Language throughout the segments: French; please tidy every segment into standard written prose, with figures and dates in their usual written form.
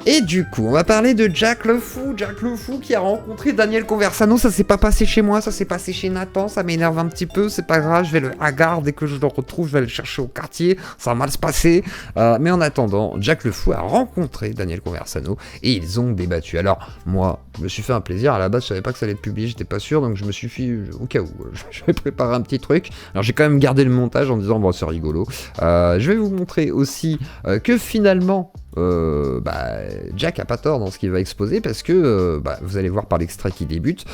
Et du coup, on va parler de Jack le Fou. Jack le Fou qui a rencontré Daniel Conversano. Ça s'est pas passé chez moi, ça s'est passé chez Nathan. Ça m'énerve un petit peu, c'est pas grave. Je vais le hagarder dès que je le retrouve. Je vais le chercher au quartier. Ça va mal se passer. Mais en attendant, Jack le Fou a rencontré Daniel Conversano et ils ont débattu. Alors, moi, je me suis fait un plaisir. À la base, je savais pas que ça allait être publié, j'étais pas sûr. Donc, je me suis fait, au cas où, je vais préparer un petit truc. Alors, j'ai quand même gardé le montage en disant, bon, c'est rigolo. Je vais vous montrer aussi que finalement, Jack a pas tort dans ce qu'il va exposer parce que, vous allez voir par l'extrait qui débute,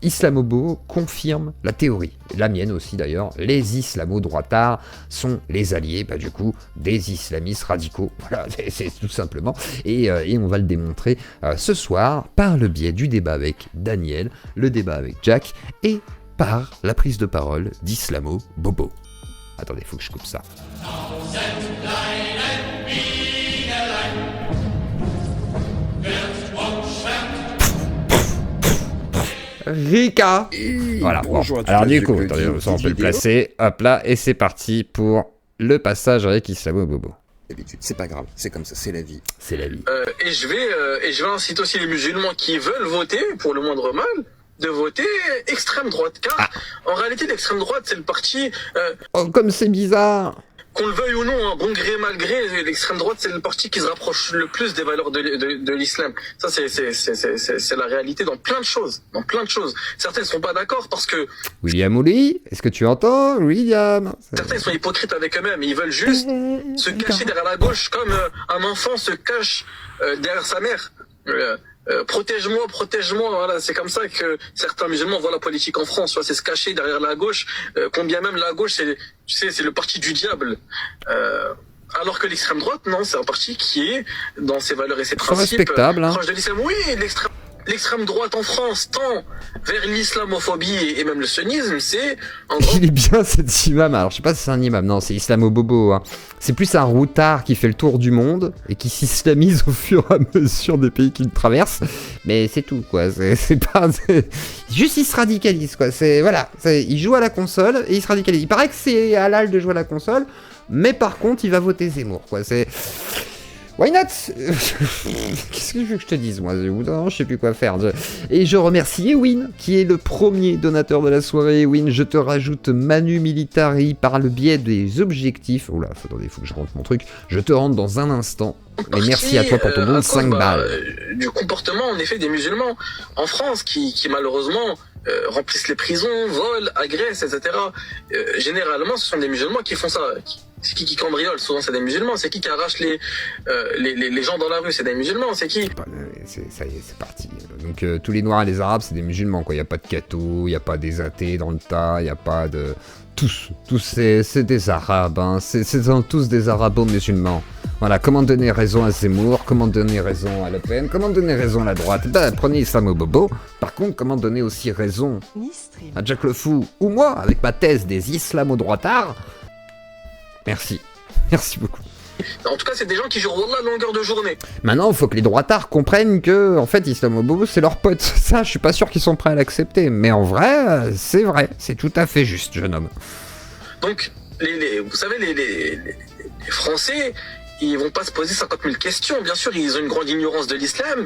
Islamobo confirme la théorie, la mienne aussi d'ailleurs, les islamo-droitards sont les alliés, du coup, des islamistes radicaux, voilà, c'est tout simplement, et on va le démontrer ce soir par le biais du débat avec Daniel, le débat avec Jack, et par la prise de parole d'Islamo-Bobo. Attendez, faut que je coupe ça. Rika. Voilà, bon. Alors du coup, attendez, on peut le placer, hop là, et c'est parti pour le passage avec Islamo-Bobo. C'est pas grave, c'est comme ça, c'est la vie. C'est la vie. Et je vais inciter aussi les musulmans qui veulent voter, pour le moindre mal, de voter extrême droite. Car en réalité, l'extrême droite, c'est le parti... Oh, comme c'est bizarre. Qu'on le veuille ou non, hein, bon gré, mal gré, l'extrême droite, c'est le parti qui se rapproche le plus des valeurs de l'islam. Ça, c'est la réalité dans plein de choses. Dans plein de choses. Certains ne sont pas d'accord parce que... William Ouli, est-ce que tu entends, William? Certains sont hypocrites avec eux-mêmes. Ils veulent juste se cacher derrière la gauche comme un enfant se cache derrière sa mère. Protège-moi, voilà, c'est comme ça que certains musulmans voient la politique en France, c'est se cacher derrière la gauche, combien même la gauche, c'est le parti du diable. Alors que l'extrême droite, non, c'est un parti qui est, dans ses valeurs et ses principes, respectable, hein. proche de l'islam. Oui, l'extrême droite en France tend vers l'islamophobie et même le sunnisme, c'est un grand... Il est bien cet imam, alors je sais pas si c'est un imam, non, c'est Islamo-Bobo, hein. C'est plus un routard qui fait le tour du monde et qui s'islamise au fur et à mesure des pays qu'il traverse, mais c'est tout, quoi, juste il se radicalise, quoi, il joue à la console et il se radicalise. Il paraît que c'est halal de jouer à la console, mais par contre il va voter Zemmour, quoi, Why not? Qu'est-ce que je veux que je te dise, moi? Je sais plus quoi faire. Et je remercie Ewin, qui est le premier donateur de la soirée. Ewin, je te rajoute Manu Militari par le biais des objectifs. Oula, attendez, il faut que je rentre mon truc. Je te rentre dans un instant. Et merci à toi pour ton don de 5 balles. Du comportement, en effet, des musulmans en France qui malheureusement remplissent les prisons, volent, agressent, etc. Généralement, ce sont des musulmans qui font ça. C'est qui cambriole? Souvent, c'est des musulmans. C'est qui arrache les gens dans la rue? C'est des musulmans. C'est qui? Ça y est, c'est parti. Donc, tous les Noirs et les Arabes, c'est des musulmans, quoi. Il n'y a pas de cathos, il n'y a pas des athées dans le tas, il n'y a pas de... Tous, c'est des Arabes, hein. C'est tous des Arabo-musulmans. Voilà, comment donner raison à Zemmour, comment donner raison à Le Pen, comment donner raison à la droite? Prenez Islamo-Bobo. Par contre, comment donner aussi raison à Jack le Fou ou moi, avec ma thèse des islamo-droitards? Merci. Merci beaucoup. En tout cas, c'est des gens qui jouent Wallah à longueur de journée. Maintenant, il faut que les droitards comprennent que, en fait, Islamo-Bobo, c'est leur pote. Ça, je suis pas sûr qu'ils sont prêts à l'accepter. Mais en vrai, c'est tout à fait juste, jeune homme. Donc, vous savez, les Français, ils vont pas se poser 50 000 questions. Bien sûr, ils ont une grande ignorance de l'islam.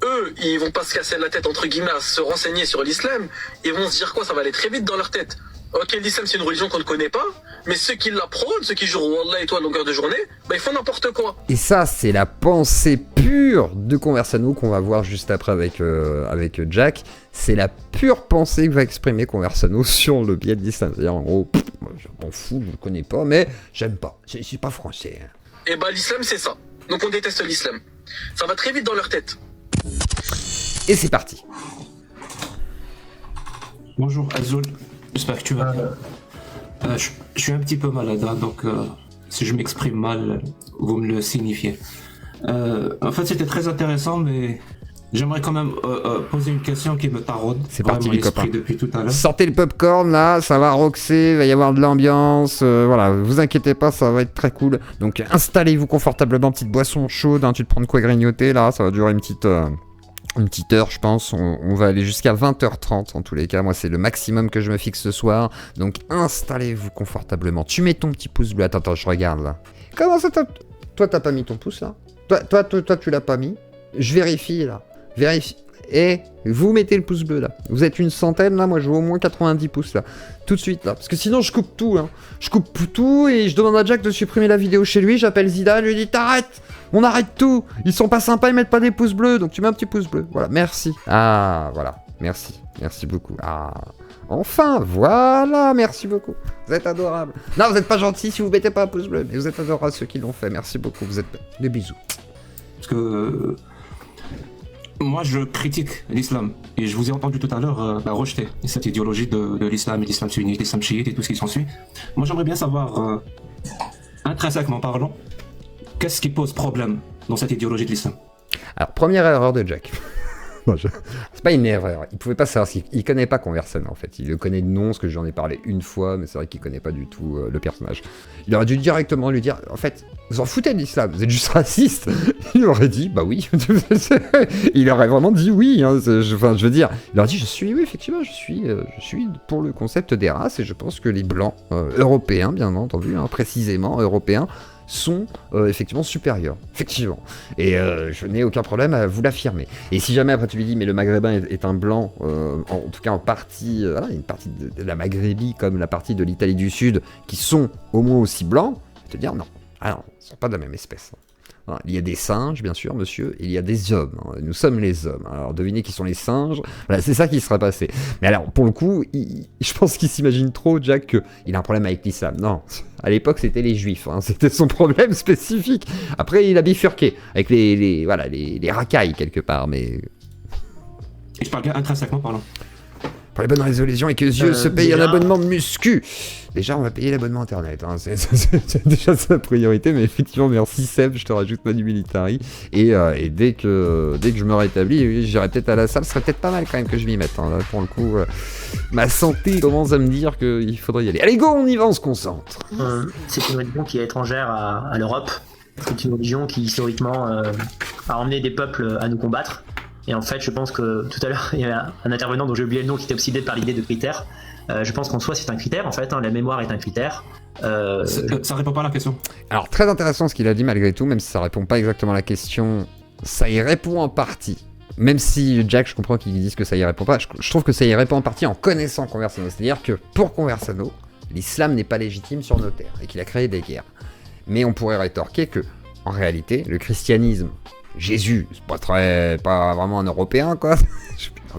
Eux, ils vont pas se casser la tête, entre guillemets, à se renseigner sur l'islam. Ils vont se dire quoi? Ça va aller très vite dans leur tête. Ok, l'islam, c'est une religion qu'on ne connaît pas, mais ceux qui la prônent, ceux qui jouent Wallah et toi à longueur de journée, ils font n'importe quoi. Et ça, c'est la pensée pure de Conversano qu'on va voir juste après avec Jack. C'est la pure pensée que va exprimer Conversano sur le biais de l'islam. C'est-à-dire, en gros, je m'en fous, je ne le connais pas, mais j'aime pas. C'est pas français. Hein. Et l'islam, c'est ça. Donc on déteste l'islam. Ça va très vite dans leur tête. Et c'est parti. Bonjour Azul, j'espère que tu vas bien. Je suis un petit peu malade, hein, donc si je m'exprime mal, vous me le signifiez. En fait, c'était très intéressant, mais j'aimerais quand même poser une question qui me taraude. C'est parti, les copains. Depuis tout à l'heure. Sortez le popcorn là, ça va roxer, il va y avoir de l'ambiance. Voilà, vous inquiétez pas, ça va être très cool. Donc installez-vous confortablement, petite boisson chaude. Hein, tu te prends de quoi grignoter là, ça va durer une petite heure, je pense. On va aller jusqu'à 20h30 en tous les cas. Moi, c'est le maximum que je me fixe ce soir. Donc, installez-vous confortablement. Tu mets ton petit pouce bleu. Attends, je regarde là. Comment ça, toi, t'as pas mis ton pouce là? Toi, tu l'as pas mis. Je vérifie, là. Vérifie. Et vous mettez le pouce bleu, là. Vous êtes une centaine, là. Moi, je veux au moins 90 pouces, là. Tout de suite, là. Parce que sinon, je coupe tout, hein. Je coupe tout et je demande à Jack de supprimer la vidéo chez lui. J'appelle Zida, je lui dis, t'arrêtes. On arrête tout. Ils sont pas sympas, ils mettent pas des pouces bleus. Donc, tu mets un petit pouce bleu. Voilà, merci. Ah, voilà. Merci. Merci beaucoup. Ah... Enfin, voilà, merci beaucoup. Vous êtes adorables. Non, vous n'êtes pas gentil si vous mettez pas un pouce bleu, mais vous êtes adorables ceux qui l'ont fait. Merci beaucoup, vous êtes... Des bisous. Parce que moi, je critique l'islam. Et je vous ai entendu tout à l'heure rejeter cette idéologie de l'islam et l'islam sunnite, l'islam chiite et tout ce qui s'ensuit. Moi, j'aimerais bien savoir, intrinsèquement parlant, qu'est-ce qui pose problème dans cette idéologie de l'islam? Alors, première erreur de Jack. C'est pas une erreur, il pouvait pas savoir, il connaît pas Conversano en fait, il le connaît de nom, parce que j'en ai parlé une fois, mais c'est vrai qu'il connaît pas du tout le personnage. Il aurait dû directement lui dire, en fait, vous en foutez de l'islam, vous êtes juste raciste. Il aurait dit, bah oui. Il aurait vraiment dit oui, hein. Je veux dire, il aurait dit, oui, effectivement, je suis pour le concept des races, et je pense que les blancs, européens bien entendu, hein, précisément européens, sont effectivement supérieurs, effectivement. Et je n'ai aucun problème à vous l'affirmer. Et si jamais après tu lui dis, mais le maghrébin est un blanc, en tout cas en partie, voilà, une partie de la Maghrébie comme la partie de l'Italie du Sud, qui sont au moins aussi blancs, je vais te dire non. Alors, ils ne sont pas de la même espèce. Voilà, il y a des singes, bien sûr, monsieur, et il y a des hommes. Hein. Nous sommes les hommes. Alors, devinez qui sont les singes. Voilà, c'est ça qui sera passé. Mais alors, pour le coup, je pense qu'il s'imagine trop, Jack, qu'il a un problème avec l'islam. Non, à l'époque, c'était les juifs. Hein. C'était son problème spécifique. Après, il a bifurqué avec les racailles, quelque part, mais... Et je parle bien intrinsèquement parlant. Pour les bonnes résolutions et que Dieu se paye un abonnement de muscu. Déjà, on va payer l'abonnement internet. Hein. C'est déjà sa priorité, mais effectivement, merci Seb, je te rajoute Manu Militari. Et dès que je me rétablis, j'irai peut-être à la salle. Ce serait peut-être pas mal quand même que je m'y mette. Hein. Là, pour le coup, ma santé commence à me dire qu'il faudrait y aller. Allez, go, on y va, on se concentre. C'est une religion qui est étrangère à l'Europe. C'est une religion qui, historiquement, a emmené des peuples à nous combattre. Et en fait, je pense que tout à l'heure, il y a un intervenant dont j'ai oublié le nom qui était obsédé par l'idée de critères. Je pense qu'en soi, c'est un critère, en fait. Hein, la mémoire est un critère. Ça répond pas à la question. Alors, très intéressant ce qu'il a dit malgré tout, même si ça répond pas exactement à la question. Ça y répond en partie. Même si, Jack, je comprends qu'ils disent que ça y répond pas, je trouve que ça y répond en partie en connaissant Conversano. C'est-à-dire que, pour Conversano, l'islam n'est pas légitime sur nos terres et qu'il a créé des guerres. Mais on pourrait rétorquer que, en réalité, le christianisme... Jésus, c'est pas vraiment un Européen, quoi.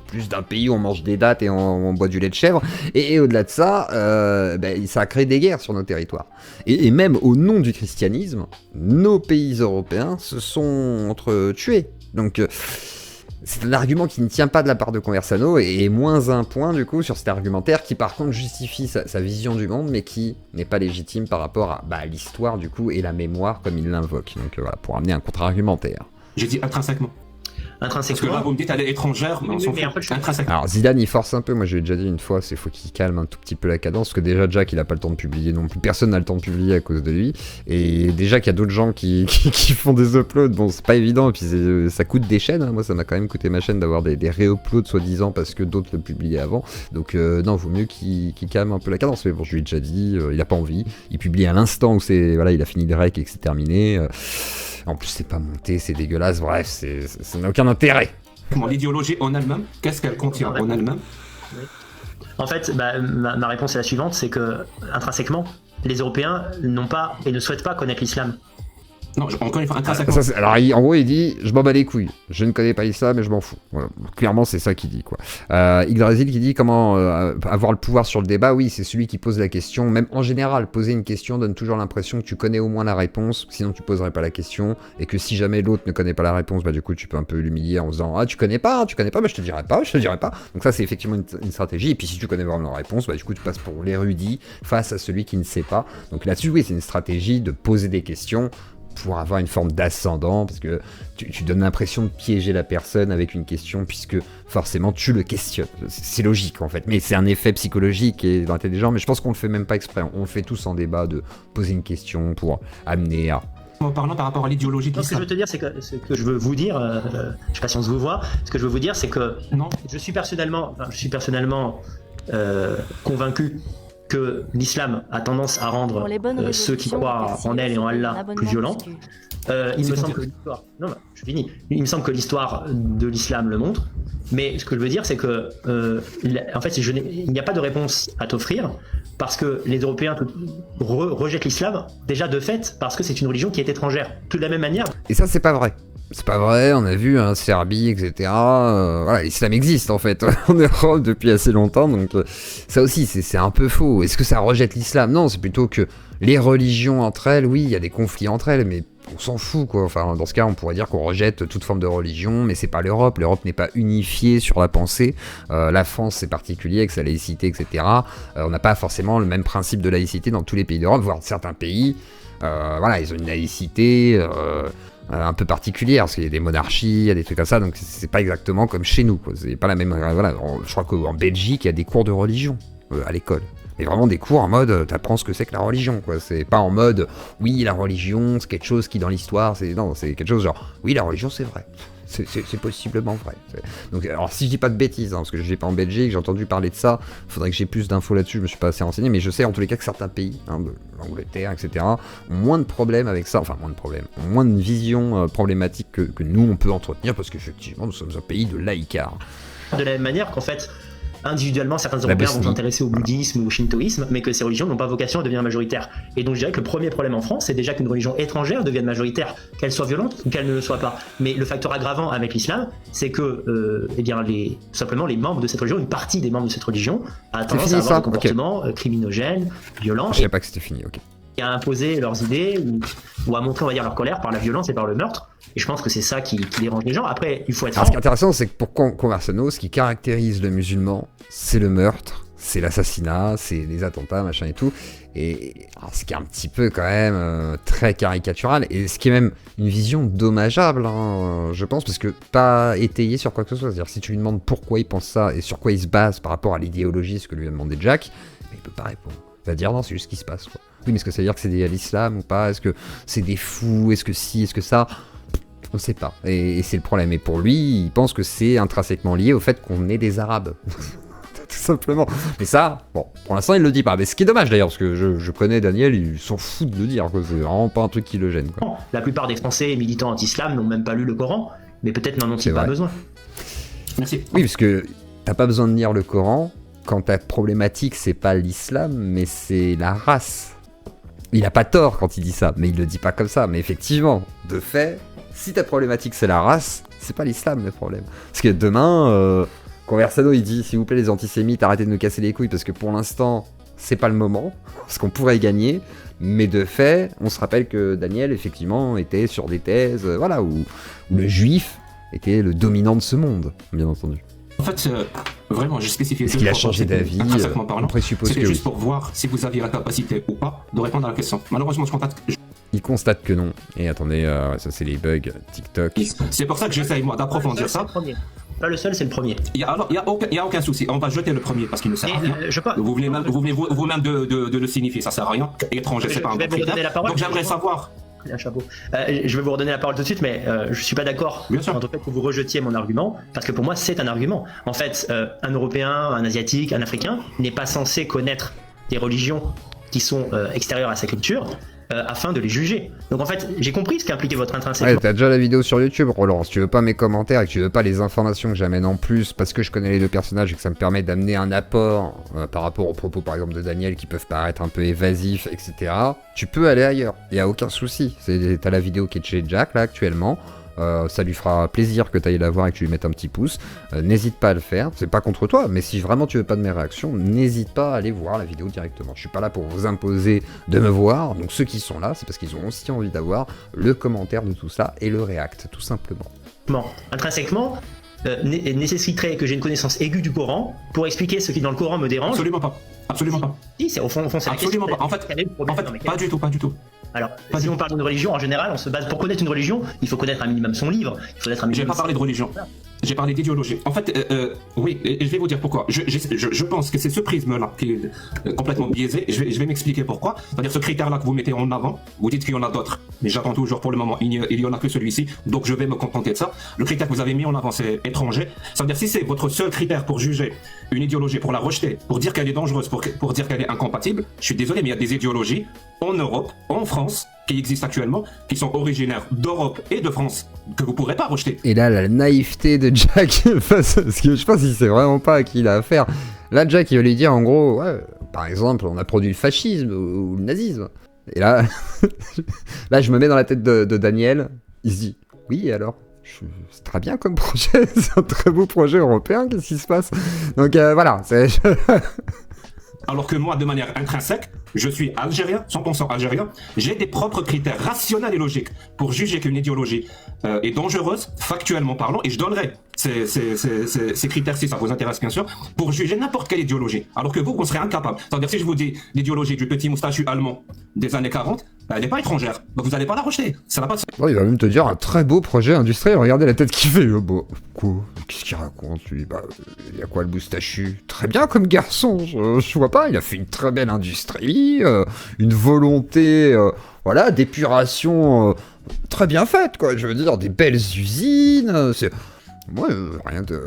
Plus d'un pays où on mange des dattes et on boit du lait de chèvre. Et au-delà de ça, ça a créé des guerres sur nos territoires. Et même au nom du christianisme, nos pays européens se sont entretués. Donc, c'est un argument qui ne tient pas de la part de Conversano et moins un point, du coup, sur cet argumentaire qui, par contre, justifie sa vision du monde, mais qui n'est pas légitime par rapport à l'histoire, du coup, et la mémoire, comme il l'invoque. Donc, voilà, pour amener un contre-argumentaire. J'ai dit intrinsèquement. Parce que là, vous me dites, elle est étrangère, mais on s'en fout. Intrinsèquement. Alors, Zidane, il force un peu. Moi, je l'ai déjà dit une fois, il faut qu'il calme un tout petit peu la cadence. Parce que déjà, Jack, il a pas le temps de publier non plus. Personne n'a le temps de publier à cause de lui. Et déjà qu'il y a d'autres gens qui font des uploads, bon, c'est pas évident. Et puis, ça coûte des chaînes. Hein. Moi, ça m'a quand même coûté ma chaîne d'avoir des réuploads, soi-disant, parce que d'autres le publiaient avant. Donc, non, vaut mieux qu'il calme un peu la cadence. Mais bon, je lui ai déjà dit, il a pas envie. Il publie à l'instant où il a fini le rec et que c'est terminé. En plus, c'est pas monté, c'est dégueulasse. Bref, ça n'a aucun intérêt. L'idéologie en elle-même, qu'est-ce qu'elle contient en elle-même? En fait, ma réponse est la suivante, c'est que, intrinsèquement, les Européens n'ont pas et ne souhaitent pas connaître l'islam. Non, encore une fois, intrinsèquement. Alors, en gros, il dit, je m'en bats les couilles. Je ne connais pas l'islam, mais je m'en fous. Voilà. Clairement, c'est ça qu'il dit, quoi. Yggdrasil qui dit comment avoir le pouvoir sur le débat. Oui, c'est celui qui pose la question. Même en général, poser une question donne toujours l'impression que tu connais au moins la réponse. Sinon, tu poserais pas la question. Et que si jamais l'autre ne connaît pas la réponse, du coup, tu peux un peu l'humilier en disant, ah, tu connais pas, mais je te dirai pas. Donc ça, c'est effectivement une stratégie. Et puis, si tu connais vraiment la réponse, du coup, tu passes pour l'érudit face à celui qui ne sait pas. Donc là-dessus, oui, c'est une stratégie de poser des questions pour avoir une forme d'ascendant, parce que tu donnes l'impression de piéger la personne avec une question, puisque forcément tu le questionnes. C'est logique en fait, mais c'est un effet psychologique et dans la tête des gens, mais je pense qu'on le fait même pas exprès, on le fait tous en débat de poser une question pour amener à... En parlant par rapport à l'idéologie de l'islam. Ce que je veux te dire, c'est que ce que je veux vous dire, je sais pas si on se vous voit, ce que je veux vous dire, c'est que non, je suis personnellement convaincu que l'islam a tendance à rendre ceux qui croient en elle et en Allah plus violents. Il me semble que l'histoire. Non, je finis. Il me semble que l'histoire de l'islam le montre. Mais ce que je veux dire, c'est que, en fait, il n'y a pas de réponse à t'offrir parce que les Européens rejettent l'islam déjà de fait parce que c'est une religion qui est étrangère. Tout de la même manière. Et ça, c'est pas vrai. C'est pas vrai, on a vu, hein, Serbie, etc. Voilà, l'islam existe en fait en Europe depuis assez longtemps, donc ça aussi, c'est un peu faux. Est-ce que ça rejette l'islam? Non, c'est plutôt que les religions entre elles, oui, il y a des conflits entre elles, mais on s'en fout, quoi. Enfin, dans ce cas, on pourrait dire qu'on rejette toute forme de religion, mais c'est pas l'Europe. L'Europe n'est pas unifiée sur la pensée. La France, c'est particulier avec sa laïcité, etc. On n'a pas forcément le même principe de laïcité dans tous les pays d'Europe, voire certains pays. Voilà, ils ont une laïcité un peu particulière, parce qu'il y a des monarchies, il y a des trucs comme ça, donc c'est pas exactement comme chez nous, quoi. C'est pas la même. Voilà, je crois qu'en Belgique, il y a des cours de religion à l'école. Mais vraiment des cours en mode, t'apprends ce que c'est que la religion, quoi. C'est pas en mode, oui, la religion, c'est quelque chose qui dans l'histoire, non, c'est quelque chose genre, oui, la religion, c'est vrai. C'est possiblement vrai. Donc, alors, si je dis pas de bêtises, hein, parce que je vis pas en Belgique, j'ai entendu parler de ça, faudrait que j'ai plus d'infos là-dessus, je me suis pas assez renseigné, mais je sais en tous les cas que certains pays, hein, de l'Angleterre, etc., ont moins de problèmes avec ça, enfin moins de problèmes, ont moins de vision problématique que nous on peut entretenir, parce qu'effectivement, nous sommes un pays de laïcards. De la même manière qu'en fait, individuellement, certains Européens vont s'intéresser au bouddhisme ou au shintoïsme, mais que ces religions n'ont pas vocation à devenir majoritaires. Et donc je dirais que le premier problème en France, c'est déjà qu'une religion étrangère devienne majoritaire, qu'elle soit violente ou qu'elle ne le soit pas. Mais le facteur aggravant avec l'islam, c'est que eh bien, simplement les membres de cette religion, une partie des membres de cette religion, a tendance à avoir des comportements criminogènes, violents. Je savais pas que c'était fini, ok. Et à imposer leurs idées ou à montrer, on va dire, leur colère par la violence et par le meurtre. Et je pense que c'est ça qui dérange les gens. Après, il faut être... Alors, ce qui est intéressant, c'est que pour Conversano, ce qui caractérise le musulman, c'est le meurtre, c'est l'assassinat, c'est les attentats, machin et tout. Et alors, ce qui est un petit peu quand même très caricatural, et ce qui est même une vision dommageable, hein, je pense, parce que pas étayé sur quoi que ce soit. C'est-à-dire, si tu lui demandes pourquoi il pense ça et sur quoi il se base par rapport à l'idéologie, ce que lui a demandé Jack, il peut pas répondre. Il va dire non, c'est juste ce qui se passe, quoi. Oui, mais est-ce que ça veut dire que c'est des à l'islam ou pas? Est-ce que c'est des fous? Est-ce que si? Est-ce que ça? On sait pas. Et c'est le problème. Et pour lui, il pense que c'est intrinsèquement lié au fait qu'on est des Arabes. Tout simplement. Mais ça, bon, pour l'instant, il le dit pas. Mais ce qui est dommage d'ailleurs, parce que je connais Daniel, il s'en fout de le dire, quoi. C'est vraiment pas un truc qui le gêne, quoi. La plupart des Français militants anti-islam n'ont même pas lu le Coran, mais peut-être n'en ont-ils pas besoin. Merci. Oui, parce que t'as pas besoin de lire le Coran quand ta problématique, c'est pas l'islam, mais c'est la race. Il a pas tort quand il dit ça, mais il le dit pas comme ça. Mais effectivement, de fait, si ta problématique c'est la race, c'est pas l'islam le problème. Parce que demain, Conversano il dit, s'il vous plaît les antisémites, arrêtez de nous casser les couilles, parce que pour l'instant, c'est pas le moment, parce qu'on pourrait gagner. Mais de fait, on se rappelle que Daniel, effectivement, était sur des thèses, voilà, où le juif était le dominant de ce monde, bien entendu. En fait, vraiment, j'ai spécifié. Est-ce qu'il a changé d'avis? On présuppose que juste pour voir si vous aviez la capacité ou pas de répondre à la question. Malheureusement, il constate que non. Et attendez, ça c'est les bugs TikTok. C'est pour ça que j'essaye moi d'approfondir ça. Pas le seul, c'est le premier. Il y a aucun souci. On va jeter le premier parce qu'il ne sert à rien. Vous venez même de le signifier, ça sert à rien. Étranger, c'est pas un bon critère. Donc j'aimerais savoir. Un chapeau. Je vais vous redonner la parole tout de suite, mais je suis pas d'accord entre le fait que vous rejetiez mon argument, parce que pour moi c'est un argument. En fait, un Européen, un Asiatique, un Africain n'est pas censé connaître des religions qui sont extérieures à sa culture afin de les juger. Donc en fait, j'ai compris ce qu'impliquait votre intrinsèque. Ouais, t'as déjà la vidéo sur YouTube, Roland. Si tu veux pas mes commentaires et que tu veux pas les informations que j'amène en plus, parce que je connais les deux personnages et que ça me permet d'amener un apport par rapport aux propos par exemple de Daniel qui peuvent paraître un peu évasifs, etc. Tu peux aller ailleurs, y a aucun souci. T'as la vidéo qui est chez Jack là actuellement. Ça lui fera plaisir que tu ailles la voir et que tu lui mettes un petit pouce. N'hésite pas à le faire, c'est pas contre toi, mais si vraiment tu veux pas de mes réactions, n'hésite pas à aller voir la vidéo directement. Je suis pas là pour vous imposer de me voir, donc ceux qui sont là, c'est parce qu'ils ont aussi envie d'avoir le commentaire de tout ça et le react, tout simplement. Bon, intrinsèquement, nécessiterait que j'ai une connaissance aiguë du Coran pour expliquer ce qui dans le Coran me dérange. Absolument pas. Absolument pas. Si, c'est au fond c'est absolument la question. Pas. En fait, pas du tout, pas du tout. Alors, si on parle d'une religion, en général, on se base pour connaître une religion, il faut connaître un minimum son livre, il faut connaître un minimum. J'ai pas parlé de religion. J'ai parlé d'idéologie. En fait, oui, et je vais vous dire pourquoi. Je pense que c'est ce prisme-là qui est complètement biaisé. Je vais m'expliquer pourquoi. C'est-à-dire ce critère-là que vous mettez en avant, vous dites qu'il y en a d'autres, mais j'attends toujours pour le moment, il y en a que celui-ci, donc je vais me contenter de ça. Le critère que vous avez mis en avant, c'est étranger. Ça veut dire si c'est votre seul critère pour juger une idéologie, pour la rejeter, pour dire qu'elle est dangereuse, pour dire qu'elle est incompatible, je suis désolé, mais il y a des idéologies en Europe, en France, qui existent actuellement, qui sont originaires d'Europe et de France, que vous pourrez pas rejeter. Et là, la naïveté de Jack face à ce que je pense qu'il sait vraiment pas à qui il a affaire. Là, Jack, il va lui dire en gros, ouais, par exemple, on a produit le fascisme ou le nazisme. Et là, là, je me mets dans la tête de Daniel. Il se dit, oui, et alors c'est très bien comme projet, c'est un très beau projet européen, qu'est-ce qui se passe? Donc voilà, c'est... Alors que moi, de manière intrinsèque, je suis algérien, 100% algérien, j'ai des propres critères rationnels et logiques pour juger qu'une idéologie est dangereuse, factuellement parlant, et je donnerai ces critères, si ça vous intéresse bien sûr, pour juger n'importe quelle idéologie. Alors que vous serez incapable. C'est-à-dire si je vous dis l'idéologie du petit moustachu allemand des années 40, elle n'est pas étrangère, donc vous n'allez pas la rejeter. Ça n'a pas de... Bon, il va même te dire un très beau projet industriel, regardez la tête qu'il fait. Bon, quoi? Qu'est-ce qu'il raconte lui? Bah, il y a quoi le moustachu? Très bien comme garçon, je vois pas, il a fait une très belle industrie, une volonté, voilà, d'épuration très bien faite, quoi. Je veux dire, des belles usines, c'est... Moi, rien de...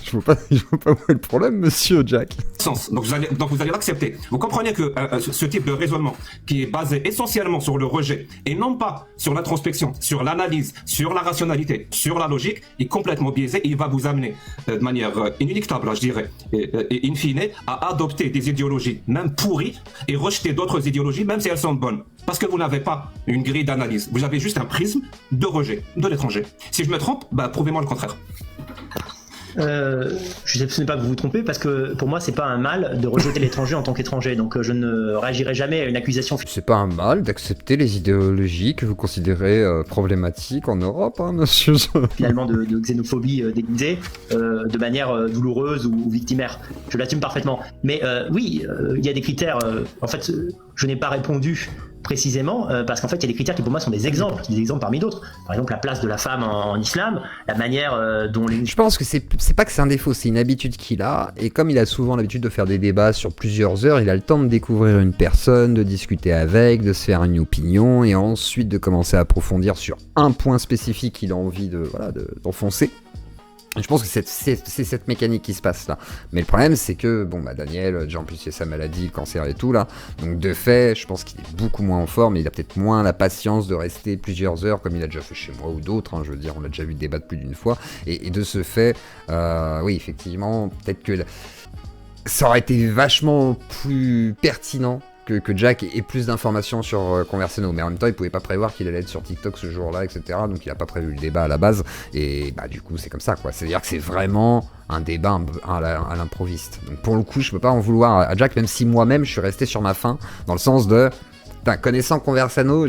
Je vois pas où est le problème, monsieur Jack. Sens. Donc vous allez l'accepter. Vous comprenez que ce type de raisonnement, qui est basé essentiellement sur le rejet, et non pas sur l'introspection, sur l'analyse, sur la rationalité, sur la logique, est complètement biaisé et il va vous amener de manière inéluctable, je dirais, et in fine, à adopter des idéologies même pourries et rejeter d'autres idéologies, même si elles sont bonnes. Parce que vous n'avez pas une grille d'analyse. Vous avez juste un prisme de rejet de l'étranger. Si je me trompe, bah, prouvez-moi le contraire. Je ne sais pas que vous vous trompez parce que pour moi c'est pas un mal de rejeter l'étranger en tant qu'étranger, donc je ne réagirai jamais à une accusation. C'est pas un mal d'accepter les idéologies que vous considérez problématiques en Europe, hein, monsieur. Finalement de xénophobie déguisée de manière douloureuse ou victimaire. Je l'assume parfaitement. Mais oui, il y a des critères. En fait, je n'ai pas répondu précisément parce qu'en fait il y a des critères qui pour moi sont des exemples parmi d'autres. Par exemple la place de la femme en islam, la manière dont les... Je pense que c'est pas que c'est un défaut, c'est une habitude qu'il a, et comme il a souvent l'habitude de faire des débats sur plusieurs heures, il a le temps de découvrir une personne, de discuter avec, de se faire une opinion, et ensuite de commencer à approfondir sur un point spécifique qu'il a envie d'enfoncer. Je pense que c'est cette mécanique qui se passe là. Mais le problème, c'est que, bon, bah, Daniel, déjà en plus, il y a sa maladie, le cancer et tout là. Donc, de fait, je pense qu'il est beaucoup moins en forme et il a peut-être moins la patience de rester plusieurs heures comme il a déjà fait chez moi ou d'autres. Hein, je veux dire, on a déjà vu débattre plus d'une fois. Et de ce fait, oui, effectivement, peut-être que ça aurait été vachement plus pertinent que Jack ait plus d'informations sur Conversano, mais en même temps il pouvait pas prévoir qu'il allait être sur TikTok ce jour-là, etc. Donc il a pas prévu le débat à la base, et bah du coup c'est comme ça, quoi. C'est-à-dire que c'est vraiment un débat à l'improviste. Donc pour le coup je peux pas en vouloir à Jack, même si moi-même je suis resté sur ma faim, dans le sens de... connaissant Conversano,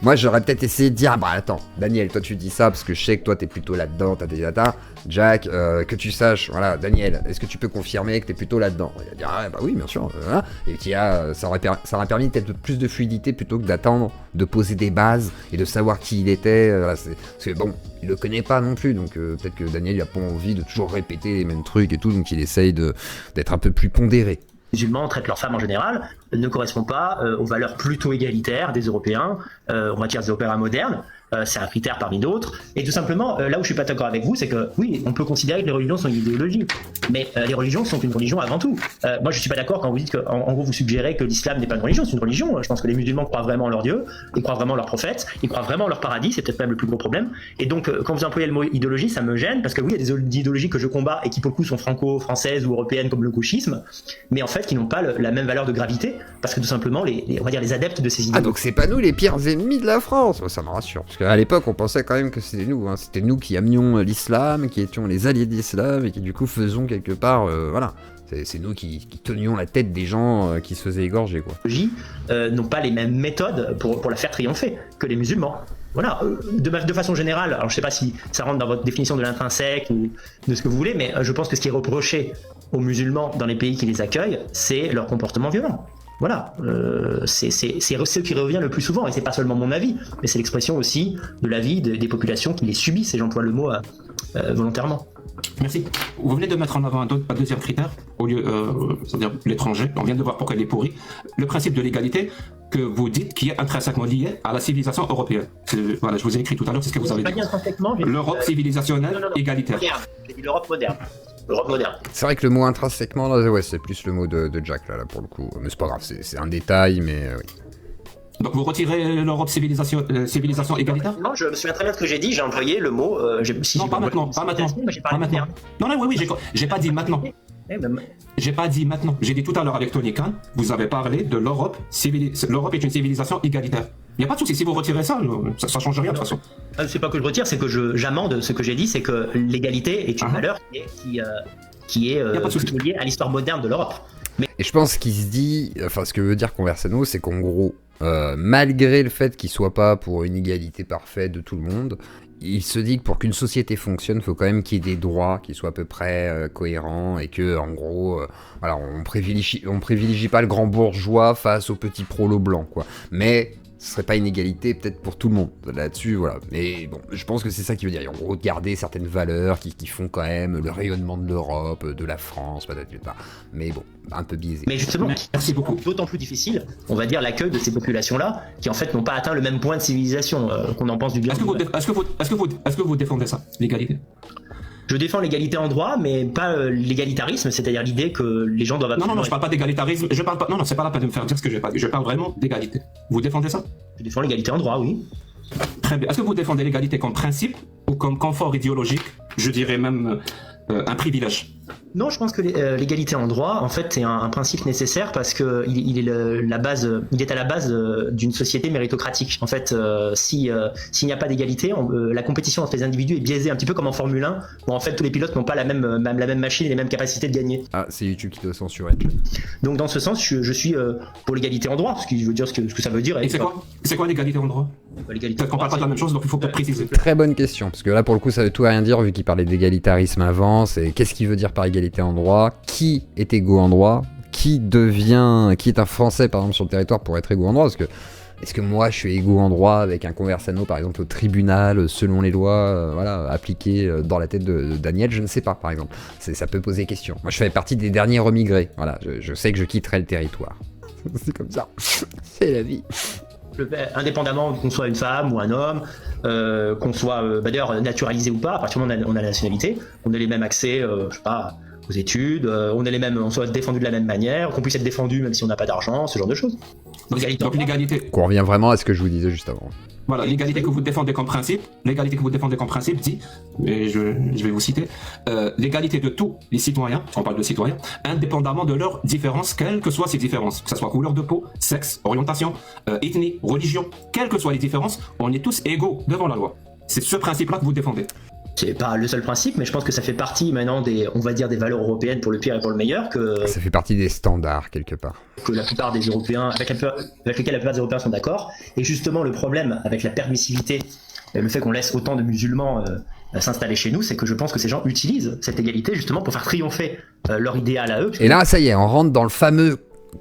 moi j'aurais peut-être essayé de dire, ah bah attends, Daniel, toi tu dis ça parce que je sais que toi t'es plutôt là-dedans, t'as des data. Jack, que tu saches, voilà, Daniel, est-ce que tu peux confirmer que t'es plutôt là-dedans? Il va dire, ah bah oui, bien sûr, voilà. Et puis ça aurait permis peut-être plus de fluidité plutôt que d'attendre, de poser des bases et de savoir qui il était. Parce que bon, il le connaît pas non plus, donc peut-être que Daniel il a pas envie de toujours répéter les mêmes trucs et tout, donc il essaye d'être un peu plus pondéré. Les musulmans traitent leurs femmes en général ne correspond pas aux valeurs plutôt égalitaires des Européens, on va dire des Européens modernes. C'est un critère parmi d'autres. Et tout simplement, là où je suis pas d'accord avec vous, c'est que oui, on peut considérer que les religions sont une idéologie, mais les religions sont une religion avant tout. Moi, je suis pas d'accord quand vous dites que, en gros, vous suggérez que l'islam n'est pas une religion, c'est une religion. Je pense que les musulmans croient vraiment en leur Dieu, ils croient vraiment en leur prophète, ils croient vraiment en leur paradis, c'est peut-être même le plus gros problème. Et donc, quand vous employez le mot idéologie, ça me gêne, parce que oui, il y a des idéologies que je combats et qui, pour le coup, sont franco-françaises ou européennes, comme le gauchisme, mais en fait, qui n'ont pas la même valeur de gravité, parce que tout simplement, on va dire les adeptes de ces idéologies. Ah, donc c'est pas nous les pires ennemis de la France, ça me rassure. Parce qu'à l'époque, on pensait quand même que c'était nous, hein. C'était nous qui amenions l'islam, qui étions les alliés de l'islam, et qui du coup faisons quelque part, voilà. C'est nous qui tenions la tête des gens qui se faisaient égorger, quoi. N'ont pas les mêmes méthodes pour la faire triompher que les musulmans. Voilà, de façon générale, alors je sais pas si ça rentre dans votre définition de l'intrinsèque ou de ce que vous voulez, mais je pense que ce qui est reproché aux musulmans dans les pays qui les accueillent, c'est leur comportement violent. Voilà, c'est ce qui revient le plus souvent, et c'est pas seulement mon avis, mais c'est l'expression aussi de l'avis des populations qui les subissent, et j'emploie le mot volontairement. Merci. Vous venez de mettre en avant un deuxième critère, au lieu, c'est-à-dire l'étranger. On vient de voir pourquoi il est pourri. Le principe de l'égalité que vous dites qui est intrinsèquement lié à la civilisation européenne. Voilà, je vous ai écrit tout à l'heure, c'est ce que vous avez dit. L'Europe civilisationnelle égalitaire. J'ai dit l'Europe moderne. L'Europe moderne. C'est vrai que le mot intrinsèquement, là, ouais, c'est plus le mot de Jack, là, pour le coup. Mais c'est pas grave, c'est un détail, mais oui. Donc vous retirez l'Europe civilisation égalitaire? Non, je me souviens très bien de ce que j'ai dit, j'ai employé le mot. Non, pas maintenant, pas maintenant. J'ai Pas parlé de maintenant. Non, non, oui, j'ai pas dit maintenant. terme. J'ai pas dit maintenant. J'ai dit tout à l'heure avec Tony Khan, vous avez parlé de l'Europe. L'Europe est une civilisation égalitaire. Il n'y a pas de souci. Si vous retirez ça, ça change rien de toute façon. C'est pas que je retire, c'est que j'amende ce que j'ai dit, c'est que l'égalité est une valeur qui est liée à l'histoire moderne de l'Europe. Et je pense qu'il se dit, enfin ce que veut dire Conversano, c'est qu'en gros, malgré le fait qu'il soit pas pour une égalité parfaite de tout le monde, il se dit que pour qu'une société fonctionne, il faut quand même qu'il y ait des droits qui soient à peu près cohérents et que, en gros, voilà, on privilégie pas le grand bourgeois face au petit prolo blanc, quoi. Mais ce serait pas une égalité peut-être pour tout le monde là-dessus, voilà. Mais bon, je pense que c'est ça qu'il veut dire. En gros, de garder certaines valeurs qui font quand même le rayonnement de l'Europe, de la France, peut-être pas. Mais bon, un peu biaisé. Mais justement, c'est d'autant plus difficile, on va dire, l'accueil de ces populations-là, qui en fait n'ont pas atteint le même point de civilisation qu'on en pense du bien. Est-ce que vous défendez ça, l'égalité? Je défends l'égalité en droit, mais pas l'égalitarisme, c'est-à-dire l'idée que les gens doivent absolument... Non, je parle pas d'égalitarisme, je parle pas... Non, c'est pas la peine de me faire dire ce que j'ai pas dit, je parle vraiment d'égalité. Vous défendez ça? Je défends l'égalité en droit, oui. Très bien. Est-ce que vous défendez l'égalité comme principe ou comme confort idéologique? Je dirais même un privilège. Non, je pense que l'égalité en droit, en fait, c'est un principe nécessaire parce que il est à la base d'une société méritocratique. En fait, s'il n'y a pas d'égalité, la compétition entre les individus est biaisée, un petit peu comme en Formule 1, où en fait tous les pilotes n'ont pas la même machine et les mêmes capacités de gagner. Ah, c'est YouTube qui doit censurer. Donc dans ce sens, je suis pour l'égalité en droit, ce qui veut dire ce que ça veut dire. Et c'est quoi l'égalité en droit? L'égalité en droit, on parle pas de la même chose, donc il faut peut-être préciser. Très bonne question, parce que là pour le coup ça veut tout et rien dire vu qu'il parlait d'égalitarisme avant. C'est qu'est-ce qu'il veut dire par égalité en droit? Qui est égaux en droit? Qui est un Français par exemple sur le territoire pour être égaux en droit? Parce que est-ce que moi je suis égaux en droit avec un Conversano par exemple au tribunal selon les lois voilà, appliquées dans la tête de Daniel? Je ne sais pas par exemple. Ça peut poser question. Moi je fais partie des derniers remigrés. Voilà, je sais que je quitterai le territoire. C'est comme ça. C'est la vie. Indépendamment qu'on soit une femme ou un homme, qu'on soit d'ailleurs naturalisé ou pas, à partir du moment où on a la nationalité, on a les mêmes accès, je sais pas, aux études, on soit défendu de la même manière, qu'on puisse être défendu même si on n'a pas d'argent, ce genre de choses. Donc l'égalité. Qu'on revient vraiment à ce que je vous disais juste avant. Voilà, l'égalité que vous défendez comme principe dit, et je vais vous citer, l'égalité de tous les citoyens, on parle de citoyens, indépendamment de leurs différences, quelles que soient ces différences, que ce soit couleur de peau, sexe, orientation, ethnie, religion, quelles que soient les différences, on est tous égaux devant la loi. C'est ce principe-là que vous défendez. C'est pas le seul principe, mais je pense que ça fait partie maintenant on va dire des valeurs européennes pour le pire et pour le meilleur, ça fait partie des standards quelque part. Que la plupart des Européens, avec lesquels la plupart des Européens sont d'accord. Et justement, le problème avec la permissivité, le fait qu'on laisse autant de musulmans s'installer chez nous, c'est que je pense que ces gens utilisent cette égalité justement pour faire triompher leur idéal à eux. Et là, ça y est, on rentre dans le fameux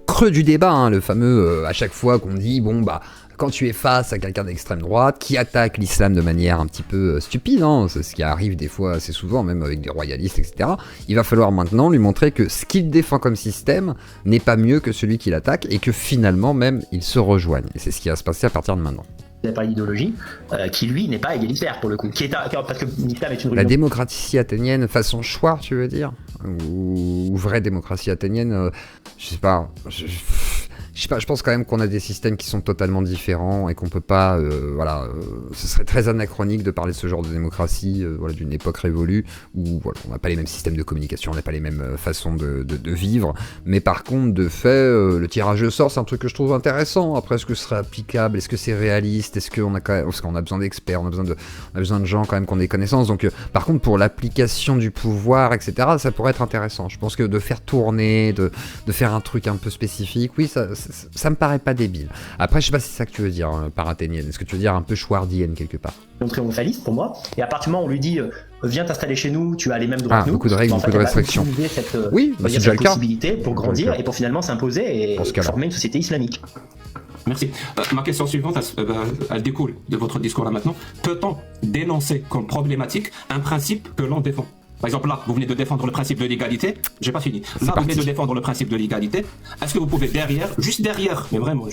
creux du débat, hein, le fameux à chaque fois qu'on dit, bon bah, quand tu es face à quelqu'un d'extrême droite qui attaque l'islam de manière un petit peu stupide, hein, c'est ce qui arrive des fois assez souvent, même avec des royalistes, etc., il va falloir maintenant lui montrer que ce qu'il défend comme système n'est pas mieux que celui qui l'attaque et que finalement même ils se rejoignent. Et c'est ce qui va se passer à partir de maintenant. Il parlé d'idéologie, qui lui n'est pas égalitaire pour le coup, parce que l'islam est une religion. La démocratie athénienne façon choix, tu veux dire, ou vraie démocratie athénienne, je sais pas, je pense quand même qu'on a des systèmes qui sont totalement différents et qu'on peut pas, ce serait très anachronique de parler de ce genre de démocratie, d'une époque révolue où voilà, on n'a pas les mêmes systèmes de communication, on n'a pas les mêmes façons de vivre, mais par contre, de fait, le tirage au sort, c'est un truc que je trouve intéressant. Après, est-ce que ce serait applicable? Est-ce que c'est réaliste? Est-ce qu'on a quand même, parce qu'on a besoin d'experts, on a besoin de gens quand même qui ont des connaissances. Donc, par contre, pour l'application du pouvoir, etc., ça pourrait être intéressant. Je pense que de faire tourner, de faire un truc un peu spécifique, oui, ça me paraît pas débile. Après, je sais pas si c'est ça que tu veux dire par athénienne. Est-ce que tu veux dire un peu schwardienne quelque part? Triomphaliste pour moi. Et à partir du moment où on lui dit viens t'installer chez nous, tu as les mêmes droits que nous. Beaucoup de règles, beaucoup de restrictions. Oui, c'est déjà le cas. Possibilité pour grandir et pour finalement s'imposer et former une société islamique. Merci. Ma question suivante, elle découle de votre discours là maintenant. Peut-on dénoncer comme problématique un principe que l'on défend? Par exemple, là, vous venez de défendre le principe de l'égalité. J'ai pas fini. Là, vous venez de défendre le principe de l'égalité. Est-ce que vous pouvez juste derrière, mais vraiment,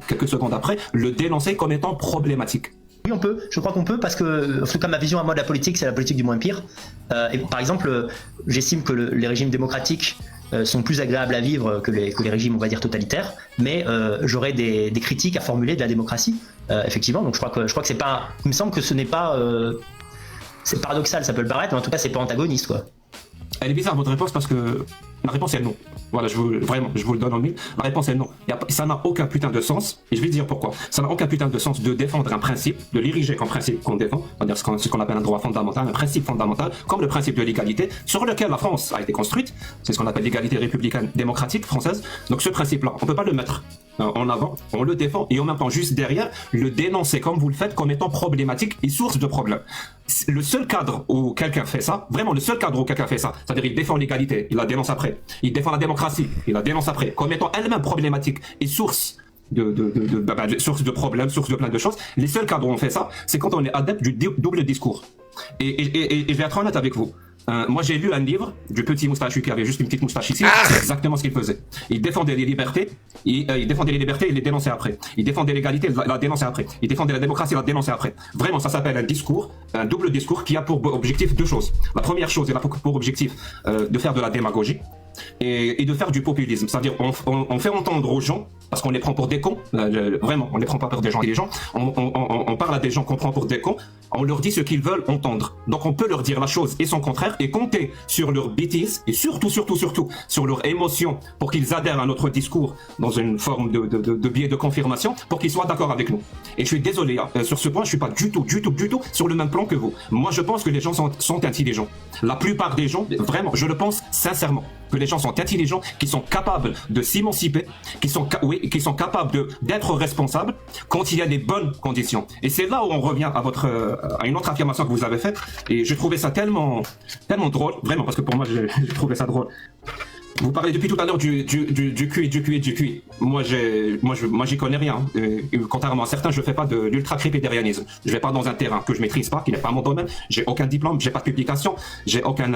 quelques secondes après, le dénoncer comme étant problématique? Oui, on peut. Je crois qu'on peut parce que, comme ma vision à moi de la politique, c'est la politique du moins pire. Et par exemple, j'estime que les régimes démocratiques sont plus agréables à vivre que les régimes, on va dire, totalitaires, mais j'aurais des critiques à formuler de la démocratie, effectivement. Donc je crois que c'est pas, il me semble que ce n'est pas, c'est paradoxal, ça peut le paraître, mais en tout cas c'est pas antagoniste, quoi. Elle est bizarre votre réponse parce que la réponse est non. Voilà, je vous le donne en mille. La réponse est non. Ça n'a aucun putain de sens. Et je vais dire pourquoi. Ça n'a aucun putain de sens de défendre un principe, de l'ériger comme principe qu'on défend, c'est-à-dire ce qu'on appelle un droit fondamental, un principe fondamental, comme le principe de l'égalité, sur lequel la France a été construite. C'est ce qu'on appelle l'égalité républicaine démocratique française. Donc ce principe-là, on peut pas le mettre en avant, on le défend et en même temps juste derrière le dénoncer comme vous le faites comme étant problématique et source de problème. Le seul cadre où quelqu'un fait ça, vraiment le seul cadre où quelqu'un fait ça, c'est-à-dire il défend l'égalité, il la dénonce après, il défend la démocratie, il la dénonce après, comme étant elle-même problématique et source source de problèmes, source de plein de choses. Les seuls cadres où on fait ça, c'est quand on est adepte du double discours. Et je vais être honnête avec vous. Moi j'ai lu un livre du petit moustachu qui avait juste une petite moustache ici, c'est exactement ce qu'il faisait. Il défendait les libertés, il les dénonçait après. Il défendait l'égalité, il la dénonçait après. Il défendait la démocratie, il la dénonçait après. Vraiment, ça s'appelle un discours, un double discours qui a pour objectif deux choses. La première chose, il a pour objectif de faire de la démagogie et de faire du populisme. C'est-à-dire on fait entendre aux gens, parce qu'on les prend pour des cons, vraiment, on les prend pas pour des gens intelligents, on parle à des gens qu'on prend pour des cons, on leur dit ce qu'ils veulent entendre. Donc on peut leur dire la chose et son contraire et compter sur leur bêtise et surtout sur leur émotion pour qu'ils adhèrent à notre discours dans une forme de biais de confirmation pour qu'ils soient d'accord avec nous. Et je suis désolé, sur ce point, je suis pas du tout sur le même plan que vous. Moi, je pense que les gens sont intelligents. La plupart des gens, vraiment, je le pense sincèrement, que les gens sont intelligents, qui sont capables de s'émanciper, qui sont capables d'être responsables quand il y a des bonnes conditions. Et c'est là où on revient à une autre affirmation que vous avez faite, et j'ai trouvé ça tellement drôle, vraiment, parce que pour moi, j'ai trouvé ça drôle. Vous parlez depuis tout à l'heure du QI. Moi, j'y connais rien. Contrairement à certains, je fais pas de l'ultra-crépidérianisme. Je vais pas dans un terrain que je maîtrise pas, qui n'est pas mon domaine. J'ai aucun diplôme, j'ai pas de publication, j'ai aucun.